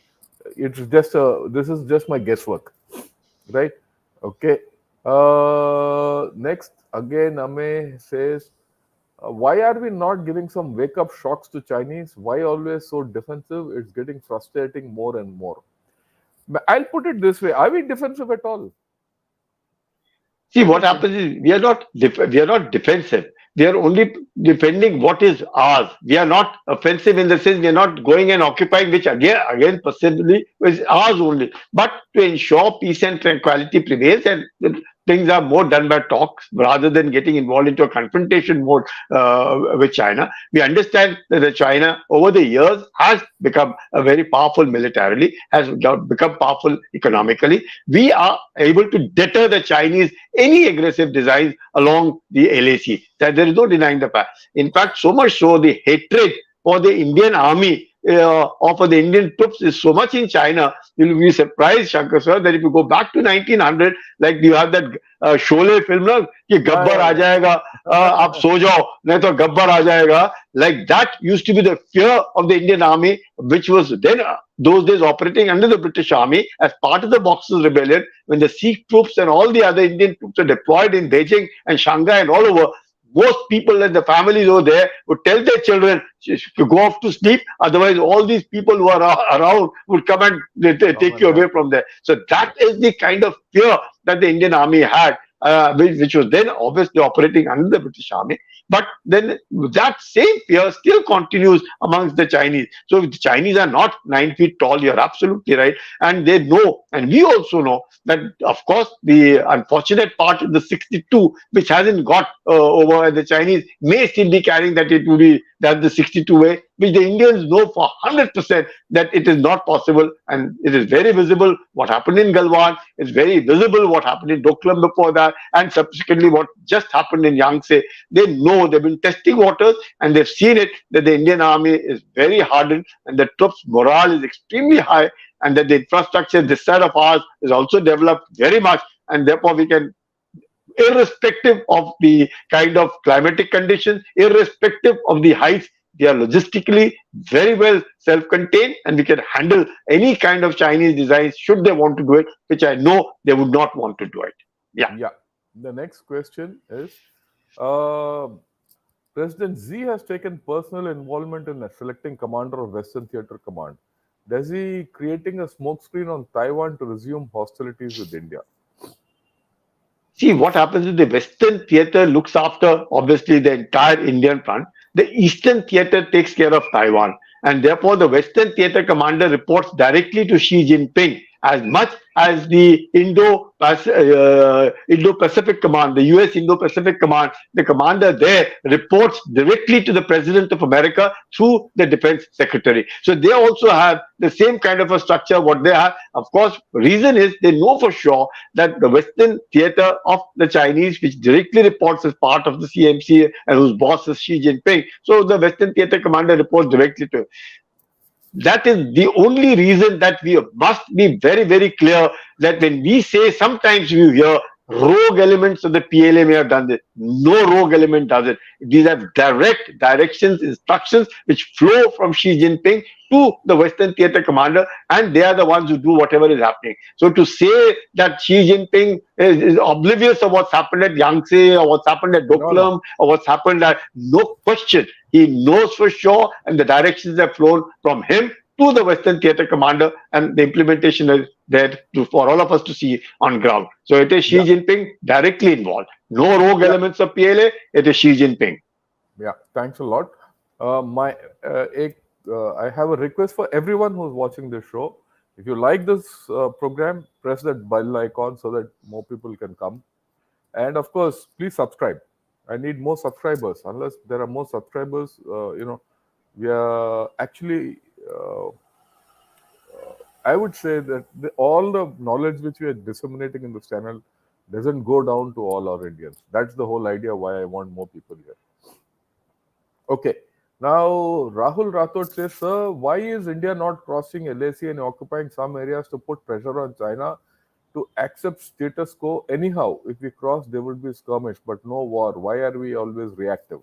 It's just this is just my guesswork, right? Okay. Next, again, Ame says, why are we not giving some wake-up shocks to Chinese? Why always so defensive? It's getting frustrating more and more. I'll put it this way: are we defensive at all? See, what happens is we are not defensive. We are only defending what is ours. We are not offensive in the sense we are not going and occupying, which again possibly is ours only. But to ensure peace and tranquility prevails, and things are more done by talks rather than getting involved into a confrontation mode with China. We understand that China over the years has become a very powerful militarily, has become powerful economically. We are able to deter the Chinese any aggressive designs along the LAC. That there is no denying the fact. In fact, so much so the hatred for the Indian army or for the Indian troops is so much in China. You'll be surprised, Shankar sir, that if you go back to 1900, like you have that Sholay film, na, कि गब्बर आ जाएगा, आप सो जाओ, नहीं तो गब्बर आ जाएगा. Like that used to be the fear of the Indian army, which was then those days operating under the British army as part of the Boxers Rebellion, when the Sikh troops and all the other Indian troops were deployed in Beijing and Shanghai and all over. Most people and the families over there would tell their children to go off to sleep. Otherwise, all these people who are around would come and take you away from there. So that is the kind of fear that the Indian army had, which was then obviously operating under the British army. But then that same fear still continues amongst the Chinese. So the Chinese are not 9 feet tall. You're absolutely right. And they know, and we also know, that, of course, the unfortunate part of the 62, which hasn't got over, and the Chinese may still be carrying that it will be that the 62 way, which the Indians know for 100% that it is not possible, and it is very visible what happened in Galwan. It's very visible what happened in Doklam before that, and subsequently what just happened in Yangtze. They know, they've been testing waters, and they've seen it that the Indian army is very hardened, and the troops' morale is extremely high, and that the infrastructure this side of ours is also developed very much, and therefore we can, irrespective of the kind of climatic conditions, irrespective of the heights, they are logistically very well self-contained, and we can handle any kind of Chinese designs should they want to do it, which I know they would not want to do it. Yeah. Yeah. The next question is, uh, President Xi has taken personal involvement in selecting commander of Western Theater Command. Does he creating a smokescreen on Taiwan to resume hostilities with India? See, what happens is the Western theater looks after, obviously, the entire Indian front. The Eastern theater takes care of Taiwan. And therefore, the Western theater commander reports directly to Xi Jinping, as much as the Indo-Pacific Command, the US Indo-Pacific Command, the commander there reports directly to the President of America through the Defense Secretary. So they also have the same kind of a structure what they have. Of course, reason is they know for sure that the Western theater of the Chinese, which directly reports as part of the CMC and whose boss is Xi Jinping, so the Western theater commander reports directly to him. That is the only reason that we must be very, very clear that when we say, sometimes you hear rogue elements of the PLA may have done this. No rogue element does it. These are direct directions, instructions which flow from Xi Jinping to the Western theater commander, and they are the ones who do whatever is happening. So to say that Xi Jinping is oblivious of what's happened at Yangtze or what's happened at Doklam or what's happened at, no question. He knows for sure, and the directions have flown from him to the Western theater commander, and the implementation is there for all of us to see on ground. So it is Xi Jinping directly involved. No rogue elements of PLA, it is Xi Jinping. Yeah, thanks a lot. I have a request for everyone who's watching this show. If you like this program, press that bell icon so that more people can come. And of course, please subscribe. I need more subscribers. Unless there are more subscribers, we are actually, I would say that all the knowledge which we are disseminating in this channel doesn't go down to all our Indians. That's the whole idea why I want more people here. Okay. Now, Rahul Rathod says, sir, why is India not crossing LAC and occupying some areas to put pressure on China to accept status quo? Anyhow, if we cross, there would be skirmish, but no war. Why are we always reactive?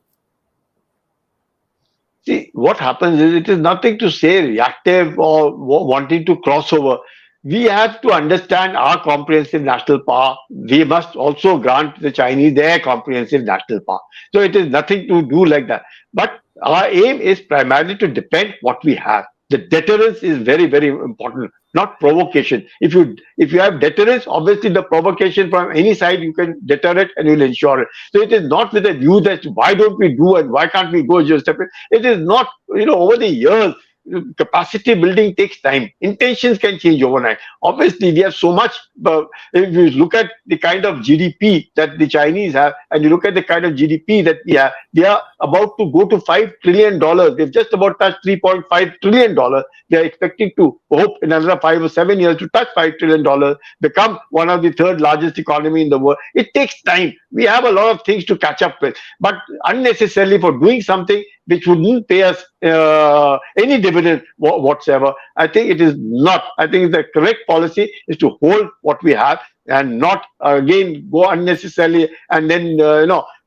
See, what happens is, it is nothing to say reactive or wanting to cross over. We have to understand our comprehensive national power. We must also grant the Chinese their comprehensive national power. So it is nothing to do like that. But our aim is primarily to defend what we have. The deterrence is very, very important, not provocation. If you have deterrence, obviously the provocation from any side, you can deter it and you'll ensure it. So it is not with a view that why don't we do and why can't we go just step in. It is not, over the years, capacity building takes time. Intentions can change overnight. Obviously, we have so much. If you look at the kind of GDP that the Chinese have, and you look at the kind of GDP that we have, they are about to go to $5 trillion. They've just about touched $3.5 trillion. They are expecting to hope in another 5 or 7 years to touch $5 trillion, become one of the third largest economy in the world. It takes time. We have a lot of things to catch up with, but unnecessarily for doing something which wouldn't pay us any dividend whatsoever. I think it is not. I think the correct policy is to hold what we have and not again go unnecessarily and then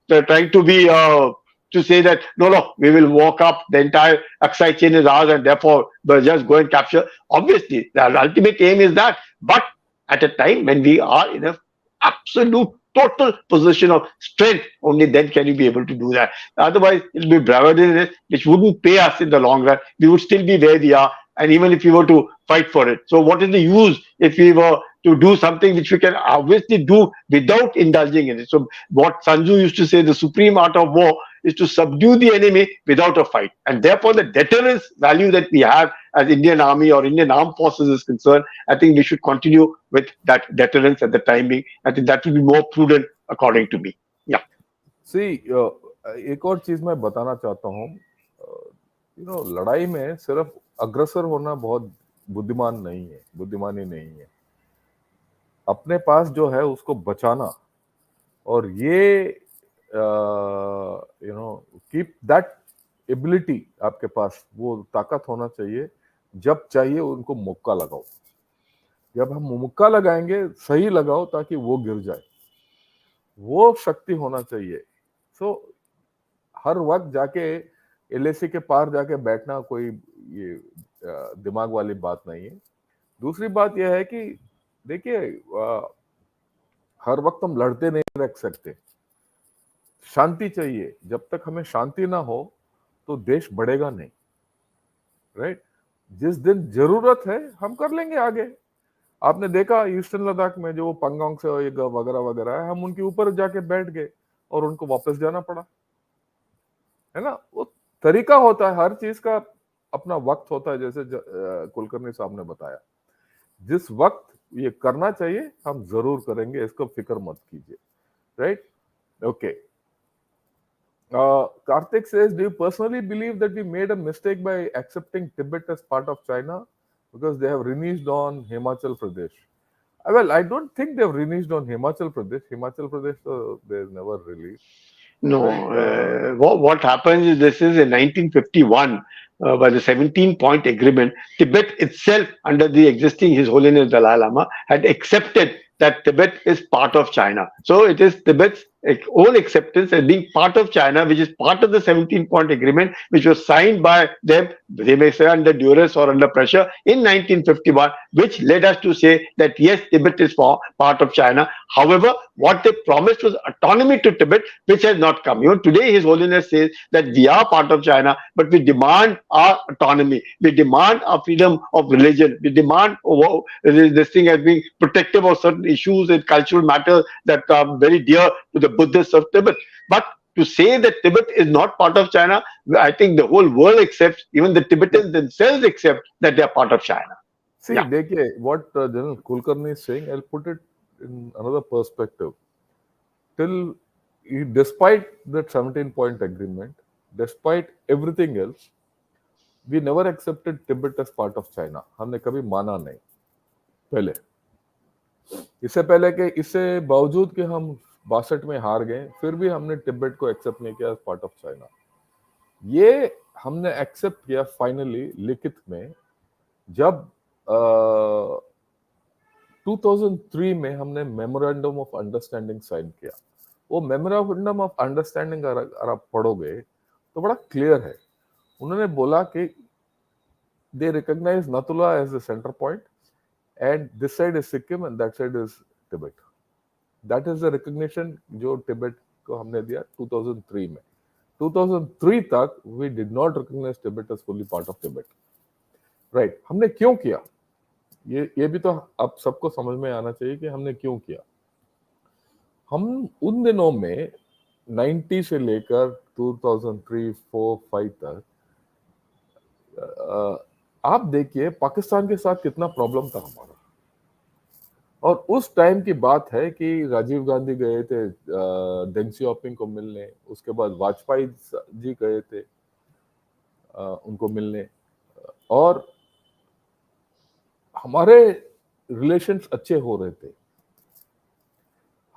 trying to be to say that no, we will walk up, the entire Aksai chain is ours and therefore just go and capture. Obviously, the ultimate aim is that, but at a time when we are in a absolute total position of strength, only then can you be able to do that. Otherwise, it'll be bravado, which wouldn't pay us in the long run. We would still be where we are, and even if we were to fight for it. So what is the use if we were to do something which we can obviously do without indulging in it? So what Sun Tzu used to say, the supreme art of war is to subdue the enemy without a fight. And therefore, the deterrence value that we have as Indian Army or Indian Armed Forces is concerned, I think we should continue with that deterrence at the time being. I think that will be more prudent, according to me. Yeah. सी एक और चीज मैं बताना चाहता हूँ, लड़ाई में सिर्फ अग्रसर होना बहुत बुद्धिमानी नहीं है। अपने पास जो है उसको बचाना, और ये कीप दैट एबिलिटी आपके पास, वो ताकत होना चाहिए। जब चाहिए उनको मुक्का लगाओ, जब हम मुक्का लगाएंगे सही लगाओ ताकि वो गिर जाए, वो शक्ति होना चाहिए। सो हर वक्त जाके एलएसी के पार जाके बैठना कोई ये दिमाग वाली बात नहीं है। दूसरी बात यह है कि देखिए, हर वक्त हम लड़ते नहीं रख सकते, शांति चाहिए। जब तक हमें शांति ना हो तो देश बढ़ेगा नहीं, राइट। जिस दिन जरूरत है हम कर लेंगे आगे। आपने देखा ईस्टर्न लद्दाख में जो पंगोंग से वगैरह वगैरह है, हम उनके ऊपर जाके बैठ गए और उनको वापस जाना पड़ा, है ना। वो तरीका होता है, हर चीज का अपना वक्त होता है, जैसे कुलकर्णी साहब ने बताया। जिस वक्त ये करना चाहिए हम जरूर करेंगे, इसको फिक्र मत कीजिए, right. Okay, Karthik says, do you personally believe that we made a mistake by accepting Tibet as part of China because they have reneged on Himachal Pradesh? Well, I don't think they have reneged on Himachal Pradesh. Himachal Pradesh, they've never released. No, Right? what happens is this is in 1951 by the 17-point agreement. Tibet itself, under the existing His Holiness Dalai Lama, had accepted that Tibet is part of China. So it is Tibet's own acceptance as being part of China, which is part of the 17-point agreement, which was signed by them, they may say under duress or under pressure, in 1951, which led us to say that yes, Tibet is part of China. However, what they promised was autonomy to Tibet, which has not come. Today His Holiness says that we are part of China, but we demand our autonomy. We demand our freedom of religion. We demand this thing as being protective of certain issues and cultural matters that are very dear to the Buddhists of Tibet. But to say that Tibet is not part of China, I think the whole world accepts, even the Tibetans themselves accept that they are part of China. See, देखिए, what General Kulkarni is saying, I'll put it in another perspective. Despite that 17-point agreement, despite everything else, we never accepted Tibet as part of China. हमने कभी माना नहीं पहले। इससे बावजूद कि हम 62 में हार गए, फिर भी हमने तिब्बत को एक्सेप्ट नहीं किया एज पार्ट ऑफ चाइना। ये हमने एक्सेप्ट किया फाइनली लिखित में जब 2003 में हमने मेमोरेंडम ऑफ अंडरस्टैंडिंग साइन किया। वो मेमोरेंडम ऑफ अंडरस्टैंडिंग अगर आप पढ़ोगे तो बड़ा क्लियर है। उन्होंने बोला कि they recognise Nathula as the centre point and this side is Sikkim and that side is Tibet. That is the recognition जो Tibet को हमने दिया 2003 में। 2003 तक we did not recognize Tibet as fully part of Tibet. Right? हमने क्यों किया? ये भी तो अब सबको समझ में आना चाहिए कि हमने क्यों किया। हम उन दिनों में 90 से लेकर 2003, 4, 5 तक आप देखिए पाकिस्तान के साथ कितना प्रॉब्लम था हमारा। और उस टाइम की बात है कि राजीव गांधी गए थे डेंग सियाओपिंग को मिलने, उसके बाद वाजपेयी जी गए थे उनको मिलने, और हमारे रिलेशंस अच्छे हो रहे थे।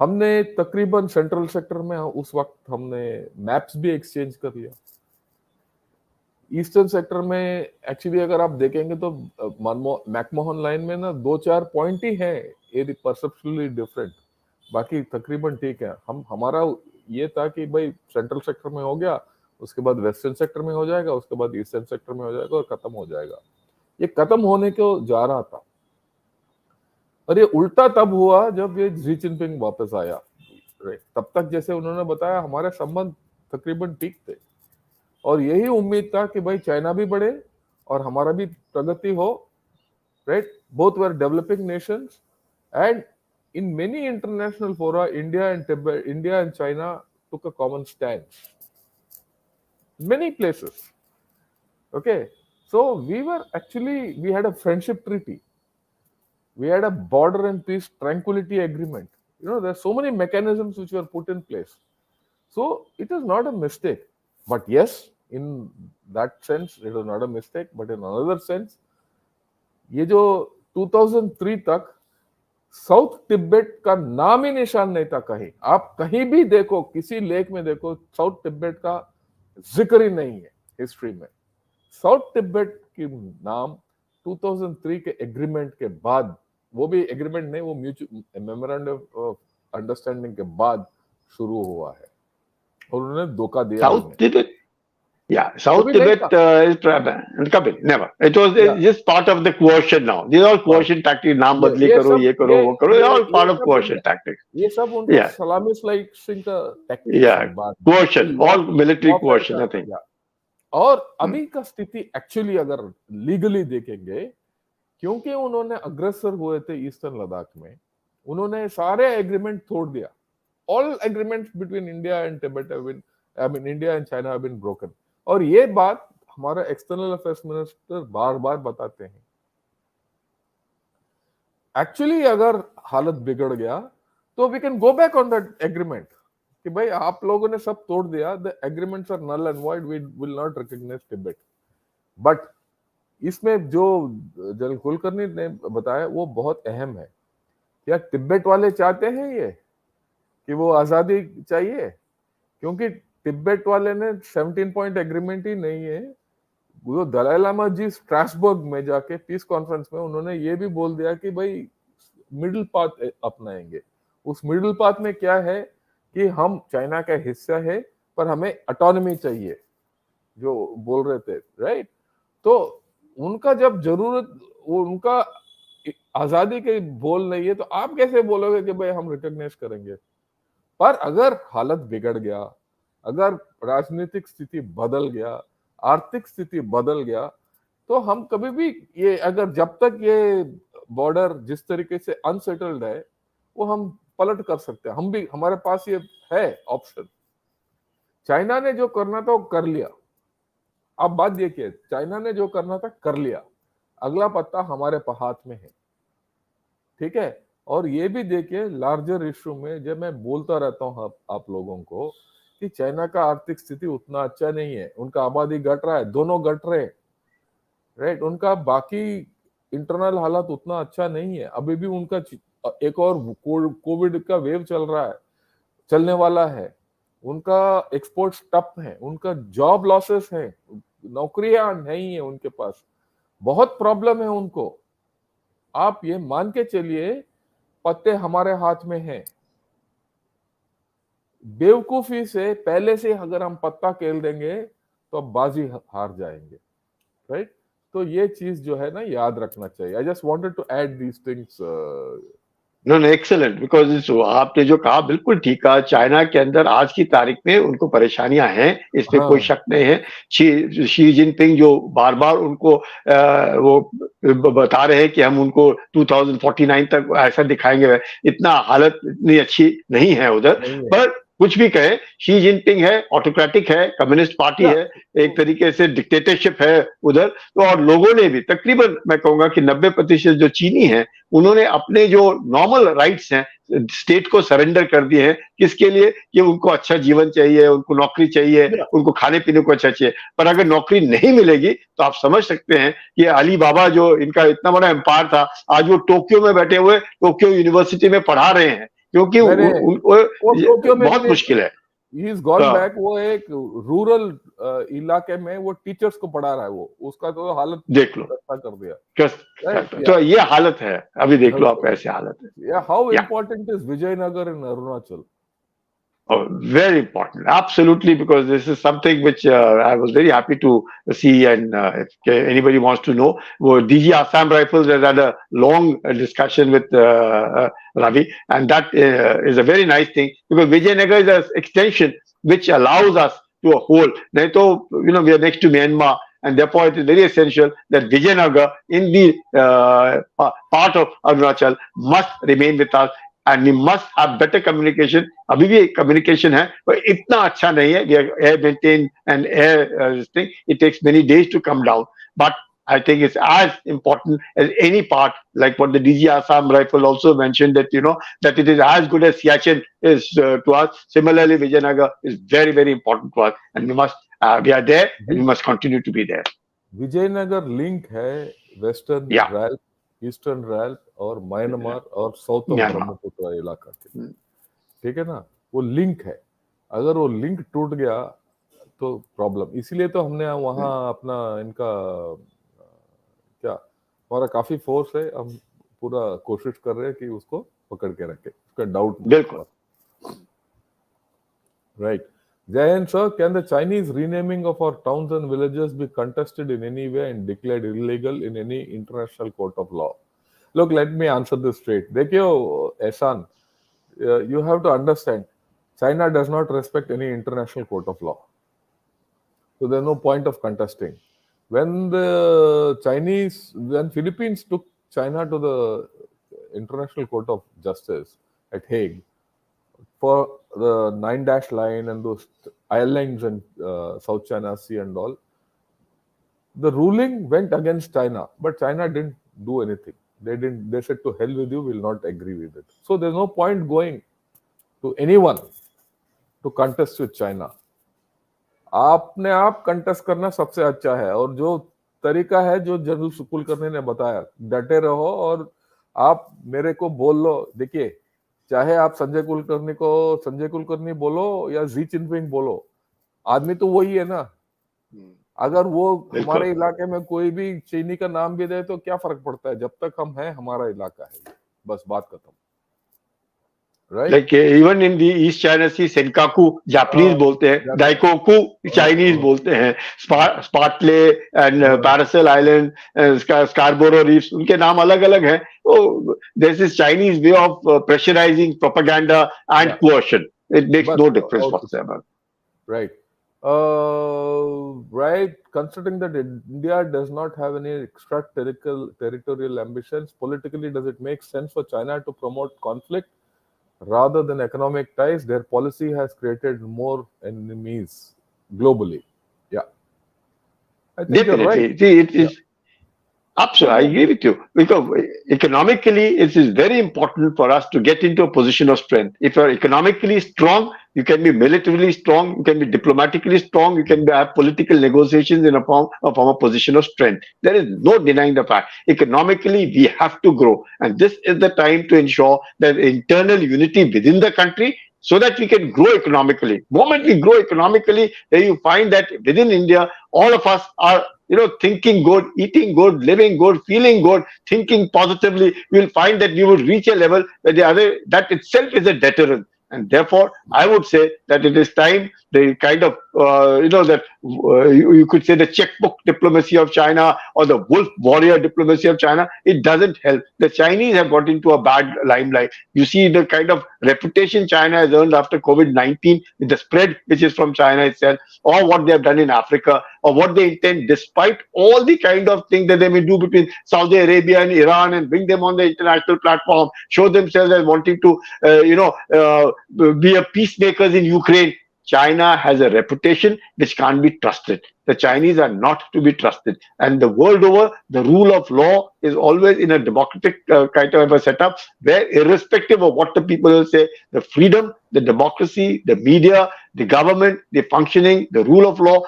हमने तकरीबन सेंट्रल सेक्टर में उस वक्त हमने मैप्स भी एक्सचेंज कर लिया। ईस्टर्न सेक्टर में एक्चुअली अगर आप देखेंगे तो मैकमोहन लाइन में ना 2-4 पॉइंट ही है ये परसेप्शनली डिफरेंट, बाकी तकरीबन ठीक है। हमारा ये था कि भाई सेंट्रल सेक्टर में हो गया, उसके बाद वेस्टर्न सेक्टर में हो जाएगा, उसके बाद ईस्टर्न सेक्टर में हो जाएगा और खत्म हो जाएगा। ये खत्म होने को जा रहा था और ये उल्टा तब हुआ जब ये जी जिनपिंग वापस आया। तब तक जैसे उन्होंने बताया हमारे संबंध तकरीबन ठीक थे और यही उम्मीद था कि भाई चाइना भी बढ़े और हमारा भी प्रगति हो, right. Both were developing Nations and in many international fora India and China took a common stance, many places, okay। So we had a friendship treaty. We had a border and peace tranquility agreement. There's so many mechanisms which were put in place. So it is not a mistake. But yes, in that sense, it was not a mistake. But in another sense, ये जो 2003 तक south Tibet का नाम ही निशान नहीं था कहीं। आप कहीं भी देखो, किसी लेख में देखो, साउथ तिब्बत का जिक्र ही नहीं है हिस्ट्री में। साउथ तिब्बत की नाम 2003 के एग्रीमेंट के बाद, वो भी एग्रीमेंट नहीं, वो म्यूचुअल मेमोरेंडम ऑफ अंडरस्टैंडिंग के बाद शुरू हुआ है, और उन्होंने धोखा दिया साउथ हमें। तिब्बत, yeah, South कभी नहीं Tibet था। Kabul, never. It was या just part of the coercion now. These are all बस coercion tactics. नाम बदली ये करो, सब ये करो, वो करो. They're all ये part of सब coercion tactics. ये सब उनका Yeah, सलामी स्लाइसिंग का टैक्टिक्स yeah. है बाद में, Coercion, all military warfare coercion, का। I think. या और Hmm. अभी का स्थिति एक्चुअली अगर लीगली देखेंगे, क्योंकि उन्होंने अग्रसर हुए थे ईस्टर्न लद्दाख में, उन्होंने सारे एग्रीमेंट तोड़ दिया। All agreements between India and Tibet have been, I mean India and China have been broken. और ये बात हमारा एक्सटर्नल अफेयर्स मिनिस्टर बार बार बताते हैं। एक्चुअली अगर हालत बिगड़ गया तो we can go back on that agreement कि भाई आप लोगों ने सब तोड़ दिया, the agreements are null and void, we will not recognise Tibet. But इसमें जो जनरल कुलकर्णी ने बताया वो बहुत अहम है। क्या तिब्बत वाले चाहते हैं ये कि वो आजादी चाहिए? क्योंकि तिब्बत वाले ने 17 पॉइंट एग्रीमेंट ही नहीं है, वो दलाई लामा जी स्ट्रासबर्ग में जाके पीस कॉन्फ्रेंस में उन्होंने ये भी बोल दिया कि भाई मिडिल पाथ अपनाएंगे। उस मिडिल पाथ में क्या है कि हम चाइना का हिस्सा है पर हमें ऑटोनॉमी चाहिए, जो बोल रहे थे, राइट? तो उनका जब जरूरत, वो उनका आजादी के बोल नहीं है, तो आप कैसे बोलोगे कि भाई हम रिकॉग्नाइज करेंगे? पर अगर हालत बिगड़ गया, अगर राजनीतिक स्थिति बदल गया, आर्थिक स्थिति बदल गया, तो हम कभी भी ये, अगर जब तक ये बॉर्डर जिस तरीके से अनसेटल्ड है, वो हम पलट कर सकते हैं। हम भी, हमारे पास ये है ऑप्शन। चाइना ने जो करना था वो कर लिया। अब बात देखिए, चाइना ने जो करना था कर लिया, अगला पत्ता हमारे हाथ में है, ठीक है? और ये भी देखिए लार्जर इशू में, जब मैं बोलता रहता हूँ आप लोगों को कि चाइना का आर्थिक स्थिति उतना अच्छा नहीं है, उनका आबादी घट रहा है, दोनों घट रहे, राइट? उनका बाकी इंटरनल हालत उतना अच्छा नहीं है, अभी भी उनका एक और कोविड का वेव चल रहा है, चलने वाला है, उनका एक्सपोर्ट टप है, उनका जॉब लॉसेस है, नौकरियां नहीं है उनके पास, बहुत प्रॉब्लम है उनको। आप ये मान के चलिए पत्ते हमारे हाथ में हैं। बेवकूफी से पहले से अगर हम पत्ता खेल देंगे तो अब बाजी हार जाएंगे, राइट? तो ये चीज जो है ना, याद रखना चाहिए। I just wanted to add these things. No no, excellent, because आपने जो कहा बिल्कुल ठीक कहा। चाइना के अंदर आज की तारीख में उनको परेशानियां हैं, इसमें कोई हाँ, शक नहीं है। शी जिनपिंग जो बार बार उनको वो बता रहे हैं कि हम उनको 2049 तक ऐसा दिखाएंगे, इतना हालत इतनी अच्छी नहीं है उधर। नहीं है। पर कुछ भी कहे, शी जिनपिंग है, ऑटोक्रेटिक है, कम्युनिस्ट पार्टी या है, एक तरीके से डिक्टेटरशिप है उधर। तो और लोगों ने भी तकरीबन, मैं कहूंगा कि 90% जो चीनी है, उन्होंने अपने जो नॉर्मल राइट्स हैं स्टेट को सरेंडर कर दिए हैं। किसके लिए? कि उनको अच्छा जीवन चाहिए, उनको नौकरी चाहिए, या उनको खाने पीने को अच्छा चाहिए। पर अगर नौकरी नहीं मिलेगी तो आप समझ सकते हैं कि अली बाबा जो इनका इतना बड़ा एम्पायर था, आज वो टोक्यो में बैठे हुए टोक्यो यूनिवर्सिटी में पढ़ा रहे हैं, क्योंकि मैंने वो टोक्यो में भी बहुत नहीं, मुश्किल है। He is gone back. वो एक रूरल इलाके में वो टीचर्स को पढ़ा रहा है, वो उसका तो हालत देख लो अच्छा कर दिया, कस, राइट? या तो ये हालत है, अभी देख लो आप ऐसे हालत है। या हाउ या important is Vijayanagar in Arunachal? Oh, very important, absolutely, because this is something which I was very happy to see. And if anybody wants to know, DG Assam Rifles has had a long discussion with Ravi, and that is a very nice thing, because Vijayanagar is an extension which allows us to a whole. We are next to Myanmar, and therefore it is very essential that Vijayanagar in the part of Arunachal must remain with us, and we must have better communication. अभी भी communication है, पर इतना अच्छा नहीं है. We are air maintain and air this thing. It takes many days to come down. but I think it's as important as any part, like what the DG Assam Rifle also mentioned, that that it is as good as Siachen is to us. Similarly, Vijayanagar is very, very important to us, and we are there, and we must continue to be there. Vijaynagar link है western Yeah, रैल्फ, eastern रैल्फ और Myanmar और south of Myanmar. Brahmaputra इलाका के, ठीक है ना, वो लिंक है। अगर वो लिंक टूट गया तो प्रॉब्लम। इसीलिए तो हमने वहाँ अपना इनका क्या, हमारा काफी फोर्स है, हम पूरा कोशिश कर रहे हैं कि उसको पकड़ के रखे, उसका डाउट बिल्कुल। Right. Jayan sir, can the Chinese renaming of our towns and villages be contested in any way and declared illegal in any international court of law? Look, let me answer this straight. देखियो Ehsan, you have to understand, China does not respect any international court of law. So there's no point of contesting. When Philippines took China to the International Court of Justice at Hague for the 9-dash line and those islands in South China Sea and all, the ruling went against China, but China didn't do anything. They said, to hell with you, we'll not agree with it. So there's no point going to anyone to contest with China. आपने आप contest करना सबसे अच्छा है, और जो तरीका है जो जनरल कुलकर्णी ने बताया, डटे रहो और आप मेरे को बोल लो। देखिए, चाहे आप संजय कुलकर्णी को संजय कुलकर्णी बोलो या जी चिनपिंग बोलो, आदमी तो वही है ना। अगर वो हमारे इलाके में कोई भी चीनी का नाम भी दे तो क्या फर्क पड़ता है, जब तक हम हैं हमारा इलाका है, बस बात खत्म। Right? Like even in the East China Sea, Senkaku Japanese बोलते हैं, Daikoku Chinese बोलते हैं, Spartley and Paracel Island, Scarborough Reefs, उनके नाम अलग अलग हैं। Oh, there's this Chinese way of pressurizing propaganda and coercion. It makes no difference whatsoever. Right. Right. Considering that India does not have any extraterritorial ambitions, politically, does it make sense for China to promote conflict rather than economic ties? Their policy has created more enemies globally. Yeah. I think definitely. You're right. See, it is absolutely. I agree with you, because economically it is very important for us to get into a position of strength. If you are economically strong, you can be militarily strong, you can be diplomatically strong, you can have political negotiations in a form a position of strength. There is no denying the fact. Economically, we have to grow, and this is the time to ensure that internal unity within the country, so that we can grow economically. Moment we grow economically, then you find that within India, all of us are thinking good, eating good, living good, feeling good, thinking positively. You will find that we will reach a level where that itself is a deterrent. And therefore, I would say that it is time the kind of, you could say the checkbook diplomacy of China or the wolf warrior diplomacy of China, it doesn't help. The Chinese have got into a bad limelight. You see the kind of reputation China has earned after COVID-19, with the spread which is from China itself, or what they have done in Africa, or what they intend, despite all the kind of things that they may do between Saudi Arabia and Iran and bring them on the international platform, show themselves as wanting to, be a peacemakers in Ukraine. China has a reputation which can't be trusted. The Chinese are not to be trusted. And the world over, the rule of law is always in a democratic kind of a setup, where irrespective of what the people will say, the freedom, the democracy, the media, the government, the functioning, the rule of law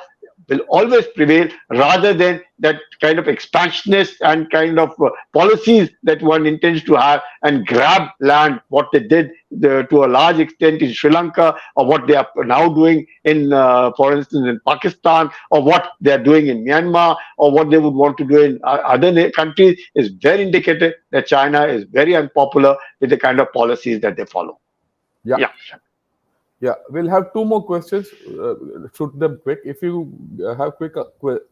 will always prevail, rather than that kind of expansionist and kind of policies that one intends to have and grab land, what they did to a large extent in Sri Lanka, or what they are now doing in, for instance, in Pakistan, or what they are doing in Myanmar, or what they would want to do in other countries, is very indicative that China is very unpopular with the kind of policies that they follow. Yeah, we'll have two more questions. Shoot them quick. If you have quick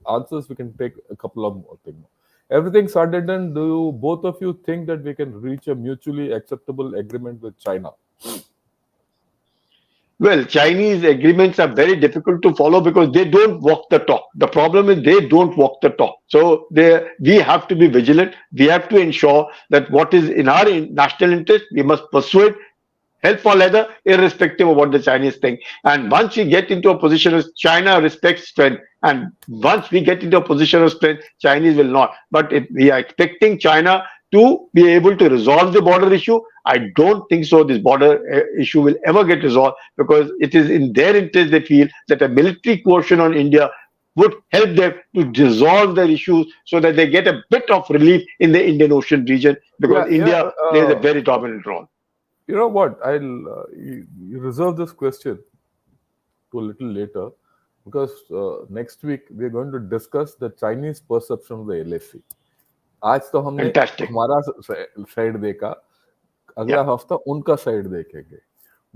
answers, we can take a couple of more things. Everything said and done, do both of you think that we can reach a mutually acceptable agreement with China? Well, Chinese agreements are very difficult to follow because they don't walk the talk. The problem is they don't walk the talk. So we have to be vigilant. We have to ensure that what is in our national interest, we must pursue it help for leather, irrespective of what the Chinese think. And once we get into a position of China respects strength, and once we get into a position of strength, Chinese will not. But if we are expecting China to be able to resolve the border issue, I don't think so. This border issue will ever get resolved because it is in their interest. They feel that a military coercion on India would help them to resolve their issues so that they get a bit of relief in the Indian Ocean region because Yeah, yeah. India plays a very dominant role. You know what? You reserve this question to a little later because next week we are going to discuss the Chinese perception of the LAC. आज तो हमने Fantastic. हमारा side देखा, अगला Yeah. हफ्ता उनका side देखेंगे.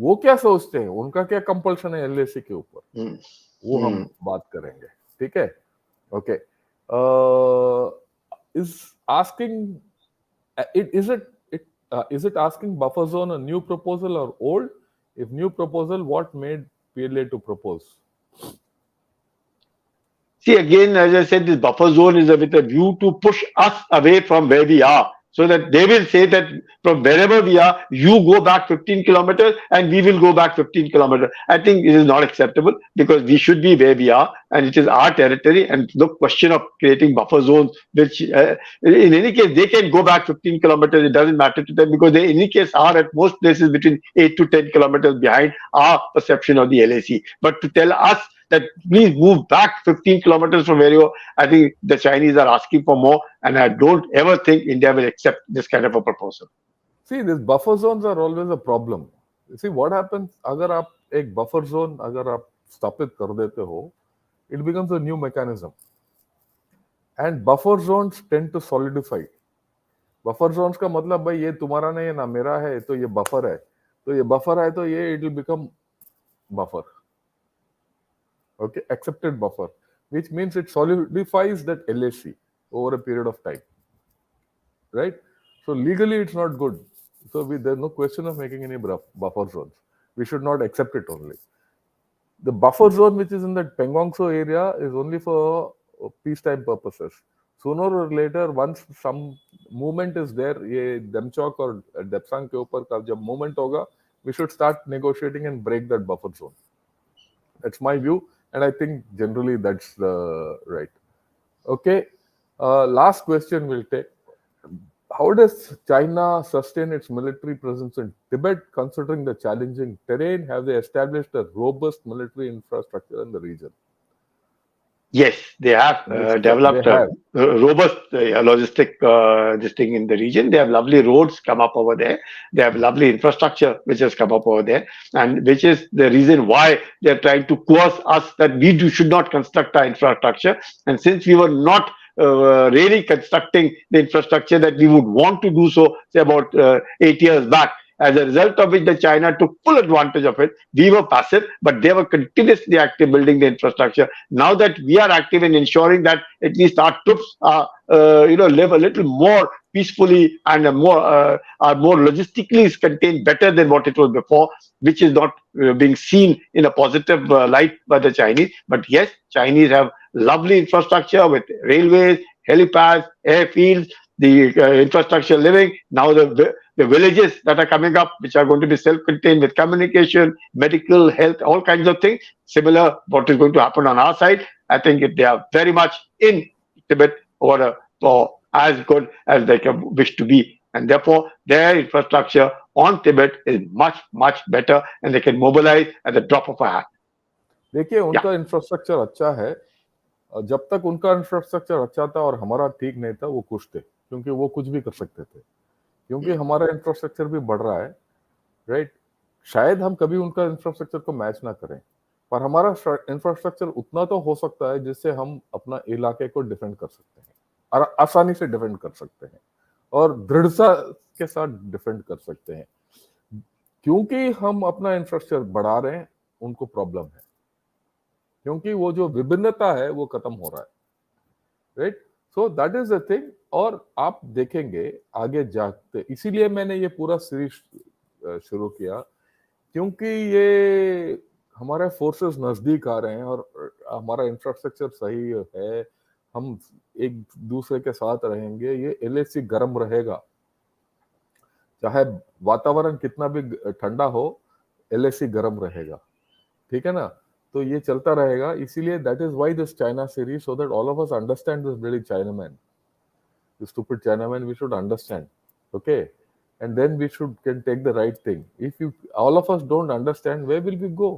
वो क्या सोचते हैं, उनका क्या कंपल्शन है एलएसी के ऊपर, Mm. वो हम बात करेंगे. ठीक है? Okay. Is asking is it asking buffer zone a new proposal or old? If new proposal, what made PLA to propose? See, again, as I said, this buffer zone is with a view to push us away from where we are. So that they will say that from wherever we are, you go back 15 kilometers and we will go back 15 kilometers. I think it is not acceptable because we should be where we are and it is our territory. And the question of creating buffer zones, which in any case, they can go back 15 kilometers. It doesn't matter to them because they, in any case, are at most places between 8 to 10 kilometers behind our perception of the LAC. But to tell us that please move back 15 kilometers from where you are, I think the Chinese are asking for more, and I don't ever think India will accept this kind of a proposal. See, these buffer zones are always a problem. See, what happens, अगर आप एक buffer zone अगर आप स्थापित कर देते हो, it becomes a new mechanism. And buffer zones tend to solidify. Buffer zones का मतलब भाई ये तुम्हारा नहीं है ना मेरा है, तो ये buffer है. तो ये buffer है तो ये it will become buffer. Okay, accepted buffer, which means it solidifies that LAC over a period of time, right? So legally it's not good. So there's no question of making any buffer zones. We should not accept it only. The buffer zone which is in that Pengongso area is only for peacetime purposes. Sooner or later, once some movement is there, ये Demchok or Depsang के ऊपर का जब movement होगा, we should start negotiating and break that buffer zone. That's my view. And I think generally that's right. Okay. Last question we'll take. How does China sustain its military presence in Tibet considering the challenging terrain? Have they established a robust military infrastructure in the region? Yes, they have developed a robust logistic this thing in the region. They have lovely roads come up over there. They have lovely infrastructure which has come up over there, and which is the reason why they are trying to coerce us that we should not construct our infrastructure. And since we were not really constructing the infrastructure that we would want to do so, say about 8 years back, as a result of which the China took full advantage of it. We were passive, but they were continuously active building the infrastructure. Now that we are active in ensuring that at least our troops are, live a little more peacefully and are more logistically is contained better than what it was before, which is not being seen in a positive light by the Chinese. But yes, Chinese have lovely infrastructure with railways, helipads, airfields, the infrastructure living. Now the villages that are coming up, which are going to be self-contained with communication, medical, health, all kinds of things. Similar what is going to happen on our side. I think they are very much in Tibet or as good as they can wish to be. And therefore, their infrastructure on Tibet is much, much better and they can mobilize at the drop of a hat. देखिए उनका infrastructure अच्छा है. जब तक उनका infrastructure अच्छा था और हमारा ठीक नहीं था, वो खुश थे क्योंकि वो कुछ भी कर सकते थे. क्योंकि हमारा इंफ्रास्ट्रक्चर भी बढ़ रहा है, राइट. शायद हम कभी उनका इंफ्रास्ट्रक्चर को मैच ना करें, पर हमारा इंफ्रास्ट्रक्चर उतना तो हो सकता है जिससे हम अपना इलाके को डिफेंड कर सकते हैं और आसानी से डिफेंड कर सकते हैं और दृढ़ता के साथ डिफेंड कर सकते हैं. क्योंकि हम अपना इंफ्रास्ट्रक्चर बढ़ा रहे हैं, उनको प्रॉब्लम है क्योंकि वो जो विभिन्नता है वो खत्म हो रहा है, right. So that is the thing. और आप देखेंगे आगे जाते, इसीलिए मैंने ये पूरा सीरीज शुरू किया क्योंकि ये हमारे फोर्सेस नजदीक आ रहे हैं और हमारा इंफ्रास्ट्रक्चर सही है, हम एक दूसरे के साथ रहेंगे, ये एलएसी गर्म रहेगा. चाहे वातावरण कितना भी ठंडा हो, एलएसी गर्म रहेगा, ठीक है ना? तो ये चलता रहेगा, इसीलिए that is why this China series, so that all of us understand this bloody chinaman, the stupid Chinaman, we should understand, okay? And then we should can take the right thing. If you all of us don't understand, where will we go?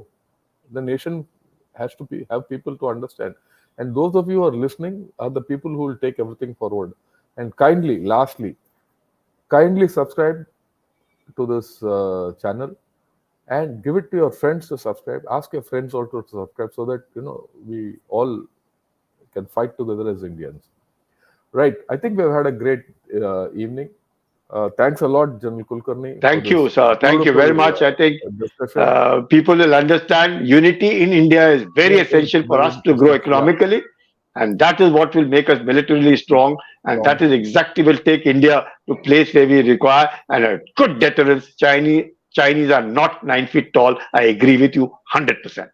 The nation has to be have people to understand, and those of you who are listening are the people who will take everything forward. And kindly, lastly, kindly subscribe to this channel and give it to your friends to subscribe. Ask your friends also to subscribe, so that we all can fight together as Indians. Right. I think we've had a great evening. Thanks a lot, General Kulkarni, for Thank this you, sir. Thank you beautiful very much. I think discussion. people will understand unity in India is very Yes, essential for very us to grow interesting. Yeah, economically. And that is what will make us militarily strong. And that strong. is exactly will take India to place where we require and a good deterrence. Chinese are not 9 feet tall. I agree with you 100%.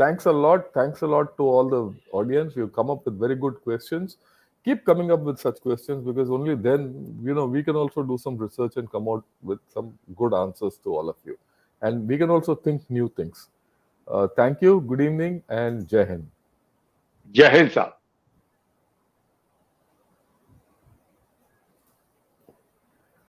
Thanks a lot. Thanks a lot to all the audience. You've come up with very good questions. Keep coming up with such questions, because only then, we can also do some research and come out with some good answers to all of you. And we can also think new things. Thank you. Good evening and Jai Hind. Jai Hind, sir.